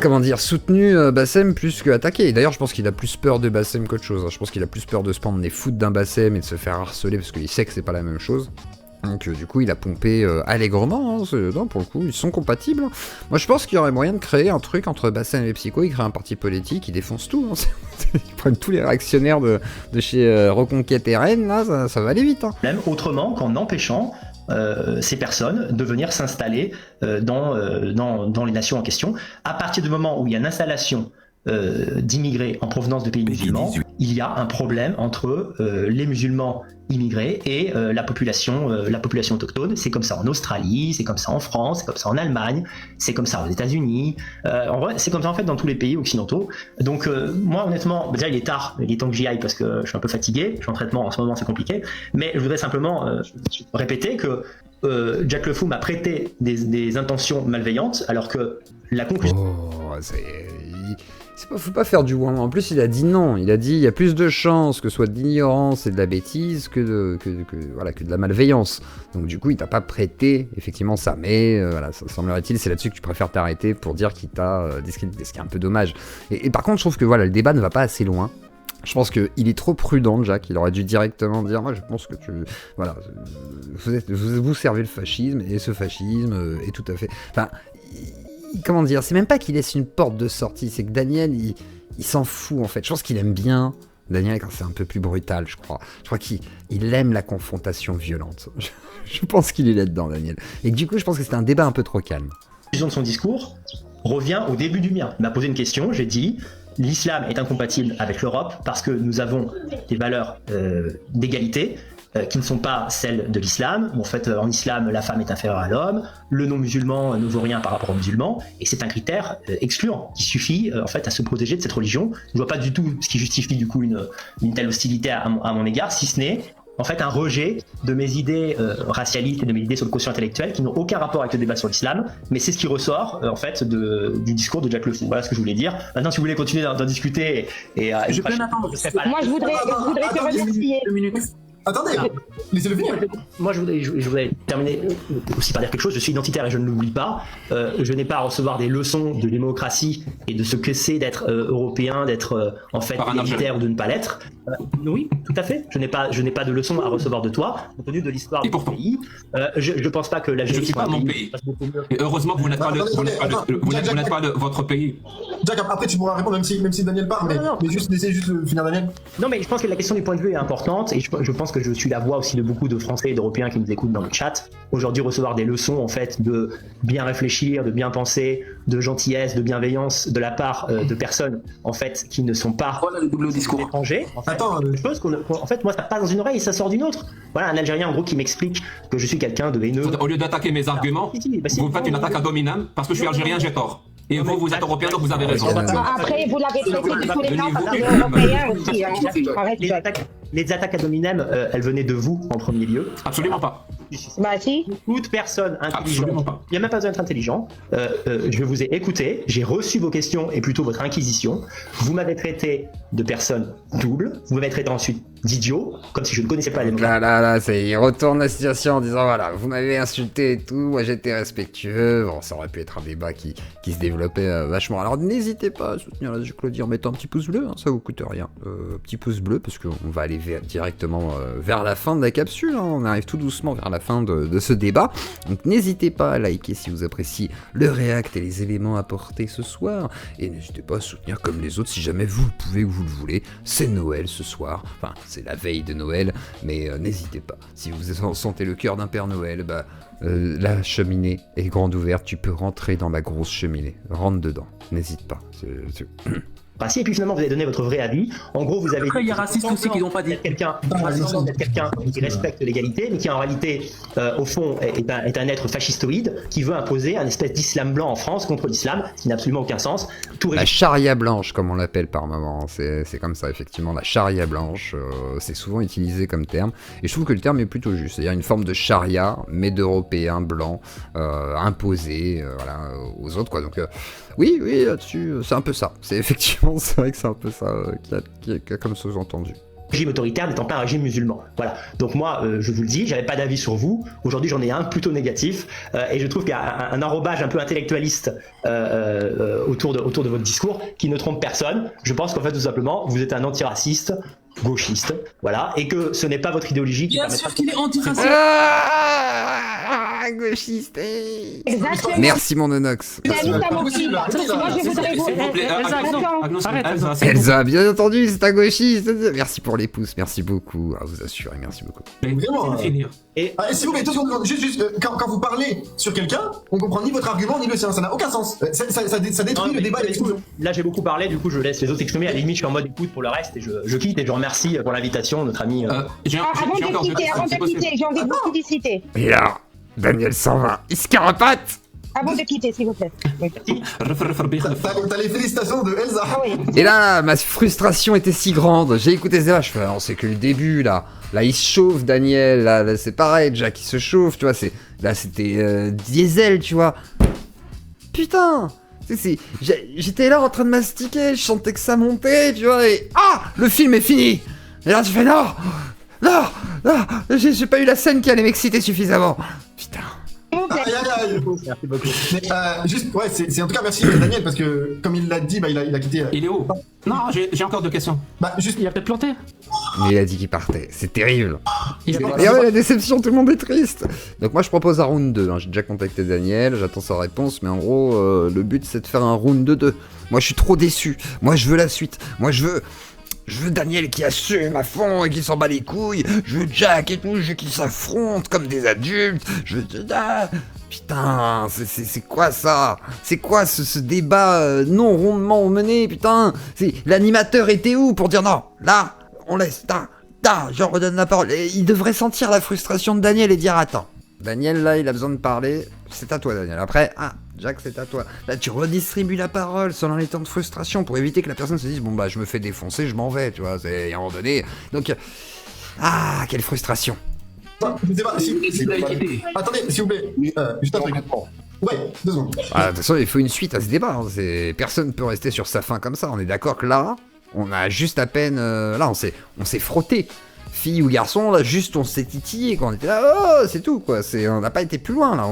comment dire, soutenu Bassem plus que attaqué. Et d'ailleurs, je pense qu'il a plus peur de Bassem qu'autre chose. Je pense qu'il a plus peur de se prendre des foudres d'un Bassem et de se faire harceler parce qu'il sait que c'est pas la même chose. Donc du coup il a pompé allègrement, hein, non, pour le coup ils sont compatibles. Moi je pense qu'il y aurait moyen de créer un truc entre Bassem et Psycho, ils créent un parti politique, ils défoncent tout, hein. Ils prennent tous les réactionnaires de chez Reconquête RN, là ça va aller vite. Hein. Même autrement qu'en empêchant ces personnes de venir s'installer dans les nations en question. À partir du moment où il y a une installation d'immigrés en provenance de pays musulmans, il y a un problème entre les musulmans immigrés et la population autochtone. C'est comme ça en Australie, c'est comme ça en France, c'est comme ça en Allemagne, c'est comme ça aux États-Unis. En vrai, c'est comme ça en fait dans tous les pays occidentaux. Donc moi honnêtement, déjà il est tard, il est temps que j'y aille parce que je suis un peu fatigué, je suis en traitement en ce moment, c'est compliqué. Mais je voudrais simplement répéter que Jack le Fou m'a prêté des intentions malveillantes, alors que la conclusion... Oh, faut pas faire du ouin. En plus, il a dit non. Il a dit il y a plus de chances que ce soit de l'ignorance et de la bêtise que de la malveillance. Donc du coup, il t'a pas prêté effectivement ça. Mais voilà, ça semblerait-il, c'est là-dessus que tu préfères t'arrêter pour dire qu'il t'a discrédité, ce qui est un peu dommage. Et par contre, je trouve que voilà, le débat ne va pas assez loin. Je pense qu'il est trop prudent, Jack. Il aurait dû directement dire moi, je pense que voilà, vous servez le fascisme et ce fascisme est tout à fait. Enfin. Comment dire, c'est même pas qu'il laisse une porte de sortie, c'est que Daniel, il s'en fout en fait. Je pense qu'il aime bien Daniel quand c'est un peu plus brutal, je crois. Je crois qu'il aime la confrontation violente. Je pense qu'il est là-dedans, Daniel. Et du coup, je pense que c'était un débat un peu trop calme. La conclusion de son discours revient au début du mien. Il m'a posé une question, j'ai dit l'islam est incompatible avec l'Europe parce que nous avons des valeurs d'égalité. Qui ne sont pas celles de l'islam. En fait, en islam, la femme est inférieure à l'homme, le non-musulman ne vaut rien par rapport au musulman, et c'est un critère excluant qui suffit en fait à se protéger de cette religion. Je ne vois pas du tout ce qui justifie du coup une telle hostilité à mon égard, si ce n'est en fait un rejet de mes idées racialistes et de mes idées sur le quotient intellectuel qui n'ont aucun rapport avec le débat sur l'islam, mais c'est ce qui ressort en fait du discours de Jack le Fou. Voilà ce que je voulais dire. Maintenant, si vous voulez continuer d'en discuter je peux m'attendre. Moi, je voudrais te remercier. 2 minutes. Attendez, laissez-le finir. Moi, je voudrais terminer aussi par dire quelque chose. Je suis identitaire et je ne l'oublie pas. Je n'ai pas à recevoir des leçons de démocratie et de ce que c'est d'être européen, d'être en fait identitaire ou de ne pas l'être. Oui, tout à fait. Je n'ai pas de leçons à recevoir de toi, compte tenu de l'histoire de mon pays. Je pense pas que la justice. Je suis pas mon pays. Et heureusement que vous n'êtes pas de votre pays. Jack, après tu pourras répondre même si Daniel parle, mais juste laissez finir Daniel. Non, mais je pense que la question du point de vue est importante et je pense que je suis la voix aussi de beaucoup de Français et d'Européens qui nous écoutent dans le chat. Aujourd'hui, recevoir des leçons en fait de bien réfléchir, de bien penser, de gentillesse, de bienveillance de la part de personnes en fait qui ne sont pas étrangers. En fait, en fait, moi, ça passe dans une oreille et ça sort d'une autre. Voilà, un Algérien en gros qui m'explique que je suis quelqu'un de haineux. Au lieu d'attaquer mes arguments, vous faites une attaque à dominam parce que je suis algérien, j'ai tort. Et vous êtes européen, donc vous avez raison. Après, vous l'avez traité de tous les temps parce que les Européens aussi. Les attaques à dominem, elles venaient de vous en premier lieu. Absolument pas. Bah si. Toute personne intelligente. Il n'y a même pas besoin d'être intelligent. Je vous ai écouté, j'ai reçu vos questions et plutôt votre inquisition. Vous m'avez traité de personne double. Vous m'avez traité ensuite d'idiot, comme si je ne connaissais pas la démocratie. Là, il retourne la situation en disant voilà, vous m'avez insulté et tout, moi j'étais respectueux. Bon, ça aurait pu être un débat qui se développait vachement. Alors n'hésitez pas à soutenir la Claudie en mettant un petit pouce bleu, hein, ça vous coûte rien. Petit pouce bleu, parce qu'on va aller directement vers la fin de la capsule. Hein. On arrive tout doucement vers la fin de ce débat. Donc n'hésitez pas à liker si vous appréciez le react et les éléments apportés ce soir. Et n'hésitez pas à soutenir comme les autres si jamais vous le pouvez ou vous le voulez. C'est Noël ce soir. Enfin, c'est la veille de Noël, mais n'hésitez pas. Si vous sentez le cœur d'un Père Noël, la cheminée est grande ouverte. Tu peux rentrer dans ma grosse cheminée. Rentre dedans. N'hésite pas. démocratie, et puis finalement vous avez donné votre vrai avis. En gros, vous avez Après, il y a racistes aussi qui l'ont pas dit. quelqu'un qui respecte l'égalité, mais qui en réalité, au fond, est un être fascistoïde qui veut imposer un espèce d'islam blanc en France contre l'islam, ce qui n'a absolument aucun sens. La charia blanche, comme on l'appelle par moment, c'est comme ça, effectivement, la charia blanche, c'est souvent utilisé comme terme, et je trouve que le terme est plutôt juste, c'est-à-dire une forme de charia, mais d'européens blancs, imposés voilà, aux autres, quoi. Donc, oui, là-dessus, c'est un peu ça. C'est effectivement, c'est vrai que c'est un peu ça qu'il y a comme sous-entendu. Régime autoritaire n'étant pas un régime musulman. Voilà. Donc moi, je vous le dis, j'avais pas d'avis sur vous. Aujourd'hui, j'en ai un plutôt négatif, et je trouve qu'il y a un enrobage un peu intellectualiste autour de votre discours qui ne trompe personne. Je pense qu'en fait, tout simplement, vous êtes un antiraciste, gauchiste, voilà, et que ce n'est pas votre idéologie qui Bien permettra... sûr qu'il est antiraciste. Gauchiste. Exactement. Merci mon Onox. C'est Anita Mofi. Moi, je voudrais vous... S'il vous plaît, Elsa, bien entendu, c'est un gauchiste. Merci pour les pouces, merci beaucoup. À vous assurer, merci beaucoup. Vraiment, finir. Et s'il vous plaît, juste, quand vous parlez sur quelqu'un, on comprend ni votre argument ni le sien, ça n'a aucun sens. Ça détruit le débat et la discussion. là, j'ai beaucoup parlé, du coup, je laisse les autres s'exprimer. À la limite, je suis en mode écoute pour le reste, et je quitte, et je remercie pour l'invitation, notre ami... Avant de quitter, j'ai envie de vous féliciter. Et là, Daniel 120, il se carapate. Avant de quitter, s'il vous plaît. T'as les félicitations de Elsa. Ah oui. Et là, ma frustration était si grande. J'ai écouté ce débat, je fais, non, c'est que le début, là. Là, il se chauffe, Daniel. Là c'est pareil, Jack, il se chauffe, tu vois. Là, c'était Diesel, tu vois. Putain. J'étais là en train de mastiquer, je sentais que ça montait, tu vois. Et le film est fini. Et là, tu fais, non, j'ai pas eu la scène qui allait m'exciter suffisamment. Putain. Aïe. Merci beaucoup. Mais juste, ouais, c'est en tout cas merci Daniel, parce que comme il l'a dit, bah, il a quitté. Il est où? Non, j'ai encore deux questions. Bah, juste. Il a peut-être planté. Mais il a dit qu'il partait, c'est terrible. Il a Et planté. ouais, la déception, tout le monde est triste. Donc moi je propose un round 2, hein. J'ai déjà contacté Daniel, j'attends sa réponse, mais en gros, le but c'est de faire un round de 2. Moi je suis trop déçu, moi je veux la suite, moi je veux Daniel qui assume à fond et qui s'en bat les couilles, je veux Jack et tout, je veux qu'ils s'affrontent comme des adultes, je veux... Putain, c'est quoi ça? C'est quoi ce débat non rondement mené, putain? L'animateur était où pour dire non, là, on laisse, j'en redonne la parole. Et il devrait sentir la frustration de Daniel et dire attends, Daniel là il a besoin de parler, c'est à toi Daniel. Après, Jack c'est à toi. Là tu redistribues la parole selon les temps de frustration pour éviter que la personne se dise bon bah je me fais défoncer, je m'en vais, tu vois, c'est à un moment donné. Donc, quelle frustration. Je sais pas, attendez, s'il vous plaît, juste un truc. Ouais, 2 secondes. De toute façon il faut une suite à ce débat, hein. Personne ne peut rester sur sa faim comme ça, on est d'accord que là, on a juste à peine, là on s'est frotté. Fille ou garçon, là juste on s'est titillé quand on était là, c'est tout quoi, on n'a pas été plus loin là,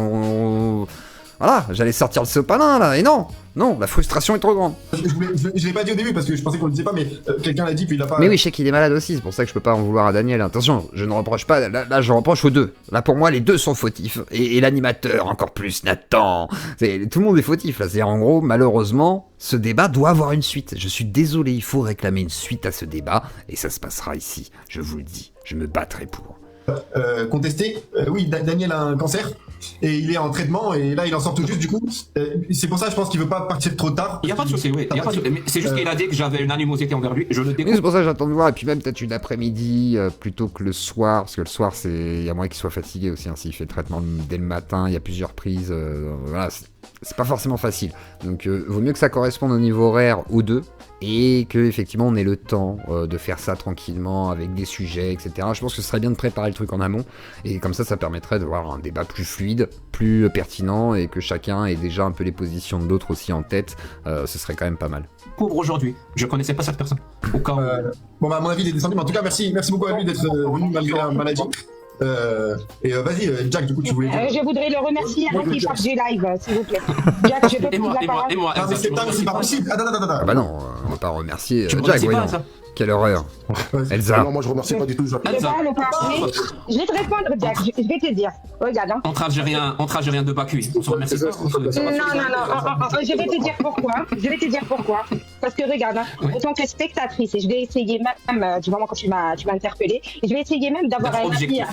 voilà, j'allais sortir le sopalin là, et non, la frustration est trop grande. Je l'ai pas dit au début parce que je pensais qu'on le disait pas, mais quelqu'un l'a dit puis il a pas... Mais oui, je sais qu'il est malade aussi, c'est pour ça que je peux pas en vouloir à Daniel. Attention, je ne reproche pas, là je reproche aux deux. Là pour moi les deux sont fautifs, et l'animateur encore plus, Nathan. Tout le monde est fautif là, c'est-à-dire en gros, malheureusement, ce débat doit avoir une suite. Je suis désolé, il faut réclamer une suite à ce débat, et ça se passera ici, je vous le dis, je me battrai pour. Contesté. Oui, Daniel a un cancer et il est en traitement et là il en sort tout juste du coup. C'est pour ça je pense qu'il veut pas partir trop tard. Il n'y a pas de souci, oui. Mais c'est juste qu'il a dit que j'avais une animosité envers lui. Je le Oui, découvre. c'est pour ça que j'attends de voir, et puis même peut-être une après-midi plutôt que le soir, parce que le soir il y a moyen qu'il soit fatigué aussi, hein, s'il fait le traitement dès le matin, il y a plusieurs prises, voilà, c'est pas forcément facile. Donc vaut mieux que ça corresponde au niveau horaire aux deux, et que effectivement on ait le temps de faire ça tranquillement avec des sujets, etc. Je pense que ce serait bien de préparer le truc en amont, et comme ça permettrait d'avoir un débat plus fluide, plus pertinent, et que chacun ait déjà un peu les positions de l'autre aussi en tête. Ce serait quand même pas mal. Pour aujourd'hui, je connaissais pas cette personne. Au cas où... Bon bah à mon avis il est descendu, mais en tout cas merci beaucoup à lui d'être venu malgré la maladie. Vas-y Jack, du coup tu voulais dire... Je voudrais le remercier avant qu'il parte du live, s'il vous plaît. Jack, je peux prendre la parole. Et moi. Ah mais c'est pas possible. Attends. Ah bah non, on va pas remercier Tu me Jack, remercies pas, voyons. ça. Quelle horreur. Elsa. Non, moi je remercie pas du tout. Je vais te répondre, Jack, je vais te dire. Regarde, hein. Entre Algériens de Baku, on se remercie pas. Non, je vais te dire pourquoi. Parce que regarde, hein, Oui. en tant que spectatrice, et je vais essayer même, du moment quand tu m'as interpellé, et je vais essayer même d'avoir D'être un avis objectif.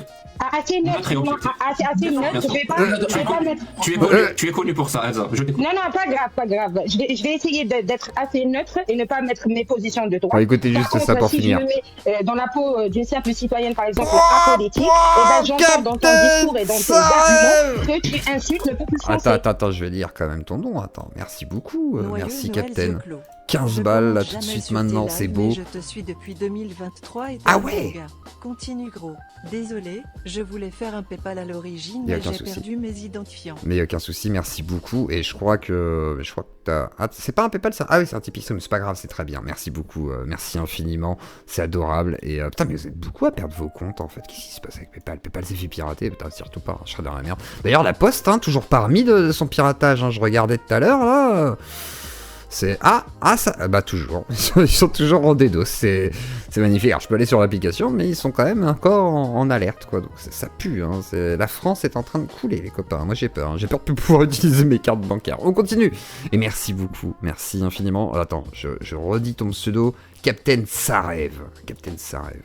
assez neutre, Neutre et non, objectif. assez neutre, Bien je sûr. vais pas mettre... Tu es connu pour ça, Elsa. Je t'écoute. Non, pas grave, pas grave. Je vais essayer d'être assez neutre et ne pas mettre mes positions de droite. Bon, écoutez Par juste contre, ça pour si finir. je me mets dans la peau d'une simple citoyenne, par exemple, Oh, apolitique, et ben j'entends dans ton discours et dans tes arguments que tu insultes le peuple français. Attends, je vais lire quand même ton nom. Attends, merci beaucoup. Merci, Noël Captain. yeux clos. 15 Je balles, là, commente tout de jamais suite, sur maintenant, tes c'est lives, beau. mais je te suis depuis 2023 et t'es Ah un ouais. bon gars. Continue gros. Désolé, je voulais faire un PayPal à l'origine, Y a mais aucun j'ai souci. perdu mes identifiants. Mais aucun souci, merci beaucoup. Et je crois que t'as... Ah, c'est pas un PayPal ça? Ah oui, c'est un Tipeee, mais c'est pas grave, c'est très bien. Merci beaucoup, merci infiniment. C'est adorable. Et putain, mais vous êtes beaucoup à perdre vos comptes en fait. Qu'est-ce qui se passe avec PayPal? PayPal s'est fait pirater, putain, surtout pas, je serais dans la merde. D'ailleurs, la Poste, hein, toujours parmi de son piratage, hein, je regardais tout à l'heure là. C'est ça, bah toujours, ils sont toujours en DDoS, c'est magnifique. Alors je peux aller sur l'application, mais ils sont quand même encore en alerte, quoi. Donc ça pue, hein. La France est en train de couler, les copains. Moi j'ai peur, j'ai peur de plus pouvoir utiliser mes cartes bancaires. On continue. Et merci beaucoup, merci infiniment. Attends, je redis ton pseudo, Captain Sarev. Captain Sarev,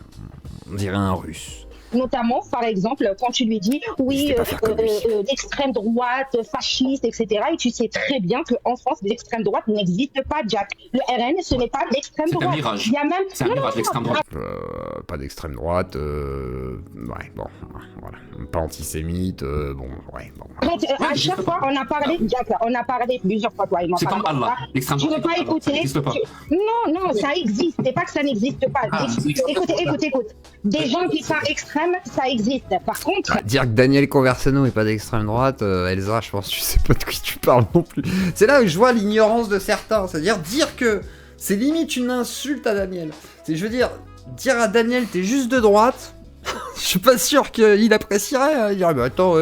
on dirait un russe. Notamment, par exemple, quand tu lui dis oui, l'extrême droite, fasciste, etc. Et tu sais très bien qu'en France, l'extrême droite n'existe pas, Jack. Le RN, ce n'est pas l'extrême C'est un droite. mirage. Il y a même... C'est un mirage, l'extrême droite. Pas d'extrême droite, ouais, bon, voilà. Pas antisémite, bon, ouais, bon. En fait, à chaque fois, on a parlé, Jack, on a parlé plusieurs fois, toi et moi. C'est comme Allah, l'extrême Tu droite. veux pas Ça écouter n'existe pas. Non, ça existe. C'est pas que ça n'existe pas. Écoute. Des gens qui sont extrêmes, ça existe. Par contre... Dire que Daniel Conversano est pas d'extrême droite, Elsa, je pense que tu sais pas de qui tu parles non plus. C'est là où je vois l'ignorance de certains. C'est-à-dire dire que c'est limite une insulte à Daniel. Je veux dire à Daniel t'es juste de droite, je suis pas sûr qu'il apprécierait. Hein. Il dirait, mais attends,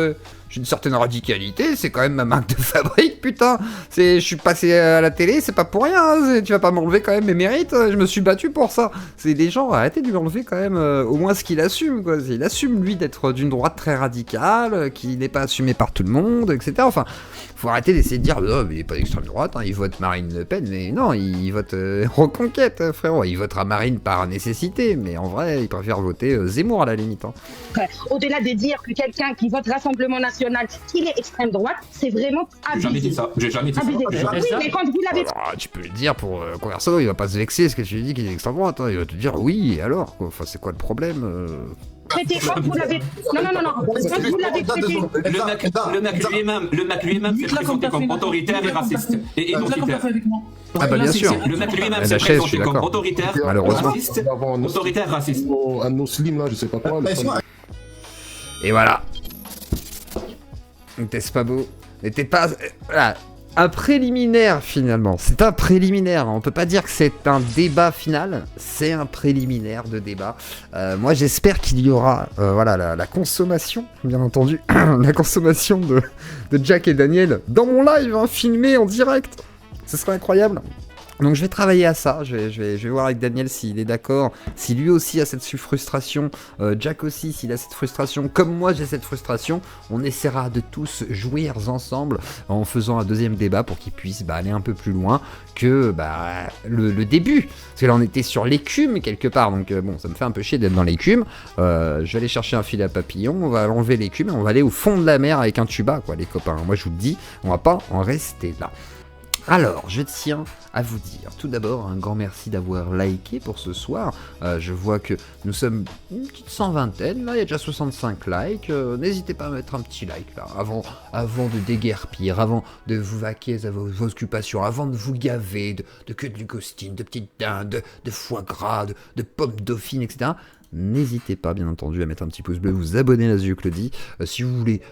j'ai une certaine radicalité, c'est quand même ma marque de fabrique, putain. Je suis passé à la télé, c'est pas pour rien. Hein. Tu vas pas m'enlever quand même mes mérites. Je me suis battu pour ça. C'est des gens, arrêtez de lui enlever quand même au moins ce qu'il assume, quoi. Il assume, lui, d'être d'une droite très radicale, qui n'est pas assumé par tout le monde, etc. Enfin, faut arrêter d'essayer de dire, oh, mais il est pas d'extrême droite, hein, il vote Marine Le Pen, mais non, il vote Reconquête, frérot. Il votera Marine par nécessité, mais en vrai, il préfère voter Zemmour à la limite. Hein. Au-delà de dire que quelqu'un qui vote Rassemblement National, qu'il est extrême droite, c'est vraiment abusé. J'ai jamais dit ça. J'ai jamais dit ça. Oui, mais quand vous l'avez... Alors, tu peux le dire pour Conversano, il va pas se vexer ce que tu lui dis qu'il est extrême droite. Hein. Il va te dire oui, et alors quoi. Enfin, c'est quoi le problème Quand vous l'avez... Non. Quand vous l'avez traité... Le Mac lui-même s'est présenté comme autoritaire et raciste. Et identitaire. Ah bah bien sûr. Le Mac lui-même La s'est chaise, je présenté suis comme d'accord. autoritaire, Malheureusement. raciste, autoritaire, raciste. Un muslim là, je sais pas quoi. Et voilà. N'était-ce pas beau? N'était pas... Voilà. Un préliminaire finalement, c'est un préliminaire, on peut pas dire que c'est un débat final, c'est un préliminaire de débat. Moi j'espère qu'il y aura voilà, la consommation, bien entendu, la consommation de Jack et Daniel dans mon live, hein, filmé en direct, ce serait incroyable. Donc je vais travailler à ça, je vais voir avec Daniel s'il est d'accord, si lui aussi a cette frustration, Jack aussi s'il a cette frustration, comme moi j'ai cette frustration, on essaiera de tous jouer ensemble en faisant un deuxième débat pour qu'il puisse aller un peu plus loin que le début, parce que là on était sur l'écume quelque part, donc bon ça me fait un peu chier d'être dans l'écume, je vais aller chercher un fil à papillon, on va enlever l'écume et on va aller au fond de la mer avec un tuba quoi les copains, moi je vous le dis, on va pas en rester là. Alors, je tiens à vous dire, tout d'abord, un grand merci d'avoir liké pour ce soir. Je vois que nous sommes une petite 120aine, là, il y a déjà 65 likes. N'hésitez pas à mettre un petit like, là, avant de déguerpir, avant de vous vaquer à vos occupations, avant de vous gaver de queue de lugostine, de petites dindes, de foie gras, de pommes dauphines, etc. N'hésitez pas, bien entendu, à mettre un petit pouce bleu, vous abonner à Lazio Claudie. Si vous voulez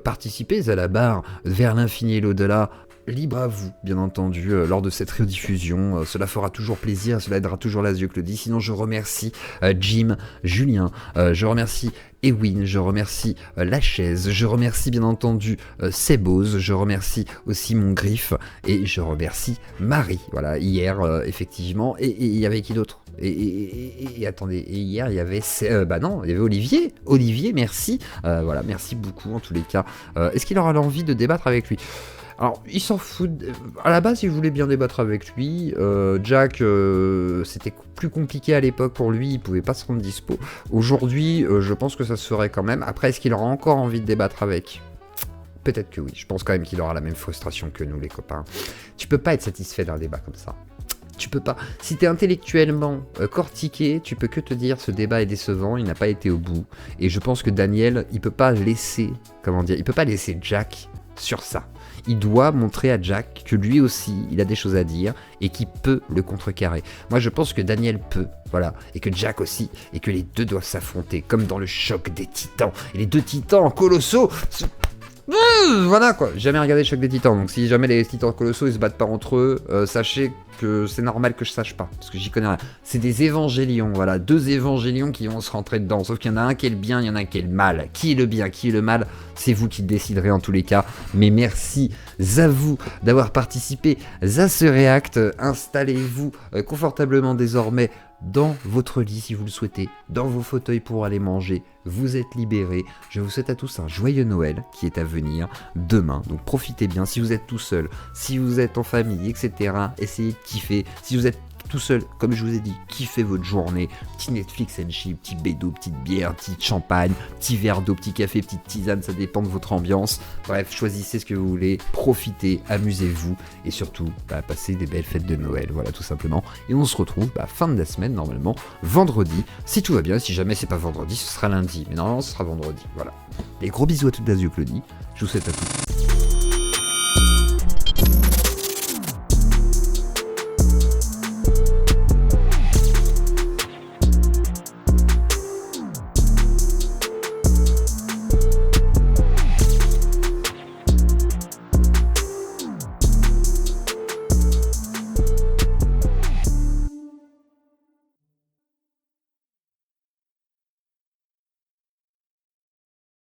participer à la barre vers l'infini et l'au-delà, libre à vous, bien entendu, lors de cette rediffusion. Cela fera toujours plaisir, cela aidera toujours Lazio Claudie. Sinon, je remercie Jim, Julien, je remercie Ewin, je remercie La Chaise, je remercie bien entendu Sebose, je remercie aussi mon griffe et je remercie Marie. Voilà, hier, effectivement. Et il y avait qui d'autre ? Et attendez, et hier il y avait non, il y avait Olivier. Olivier, merci. Voilà, merci beaucoup en tous les cas. Est-ce qu'il aura l'envie de débattre avec lui ? Alors, il s'en fout. À la base, il voulait bien débattre avec lui. Jack, c'était plus compliqué à l'époque pour lui, il pouvait pas se rendre dispo. Aujourd'hui, je pense que ça se ferait quand même. Après, est-ce qu'il aura encore envie de débattre avec ? Peut-être que oui. Je pense quand même qu'il aura la même frustration que nous, les copains. Tu peux pas être satisfait d'un débat comme ça. Tu peux pas. Si t'es intellectuellement cortiqué, tu peux que te dire ce débat est décevant, il n'a pas été au bout. Et je pense que Daniel, il peut pas laisser, il peut pas laisser Jack sur ça. Il doit montrer à Jack que lui aussi, il a des choses à dire et qu'il peut le contrecarrer. Moi, je pense que Daniel peut, voilà, et que Jack aussi, et que les deux doivent s'affronter, comme dans le choc des titans. Et les deux titans colossaux... Voilà quoi, j'ai jamais regardé le choc des titans, donc si jamais les titans colossaux ils se battent pas entre eux, sachez que c'est normal que je sache pas, parce que j'y connais rien. C'est des évangélions, voilà, 2 évangélions qui vont se rentrer dedans, sauf qu'il y en a un qui est le bien, il y en a un qui est le mal. Qui est le bien, qui est le mal, c'est vous qui déciderez en tous les cas, mais merci à vous d'avoir participé à ce react, installez-vous confortablement désormais dans votre lit si vous le souhaitez, dans vos fauteuils pour aller manger, vous êtes libérés. Je vous souhaite à tous un joyeux Noël qui est à venir demain, donc profitez bien. Si vous êtes tout seul, si vous êtes en famille, etc., essayez de kiffer. Si vous êtes tout seul, comme je vous ai dit, kiffez votre journée, petit Netflix and chill, petit bédo, petite bière, petit champagne, petit verre d'eau, petit café, petite tisane, ça dépend de votre ambiance. Bref, choisissez ce que vous voulez, profitez, amusez-vous et surtout, passez des belles fêtes de Noël, voilà tout simplement. Et on se retrouve fin de la semaine normalement, vendredi, si tout va bien. Si jamais c'est pas vendredi, ce sera lundi, mais normalement ce sera vendredi, voilà. Les gros bisous à toute la Claudie, je vous souhaite à tous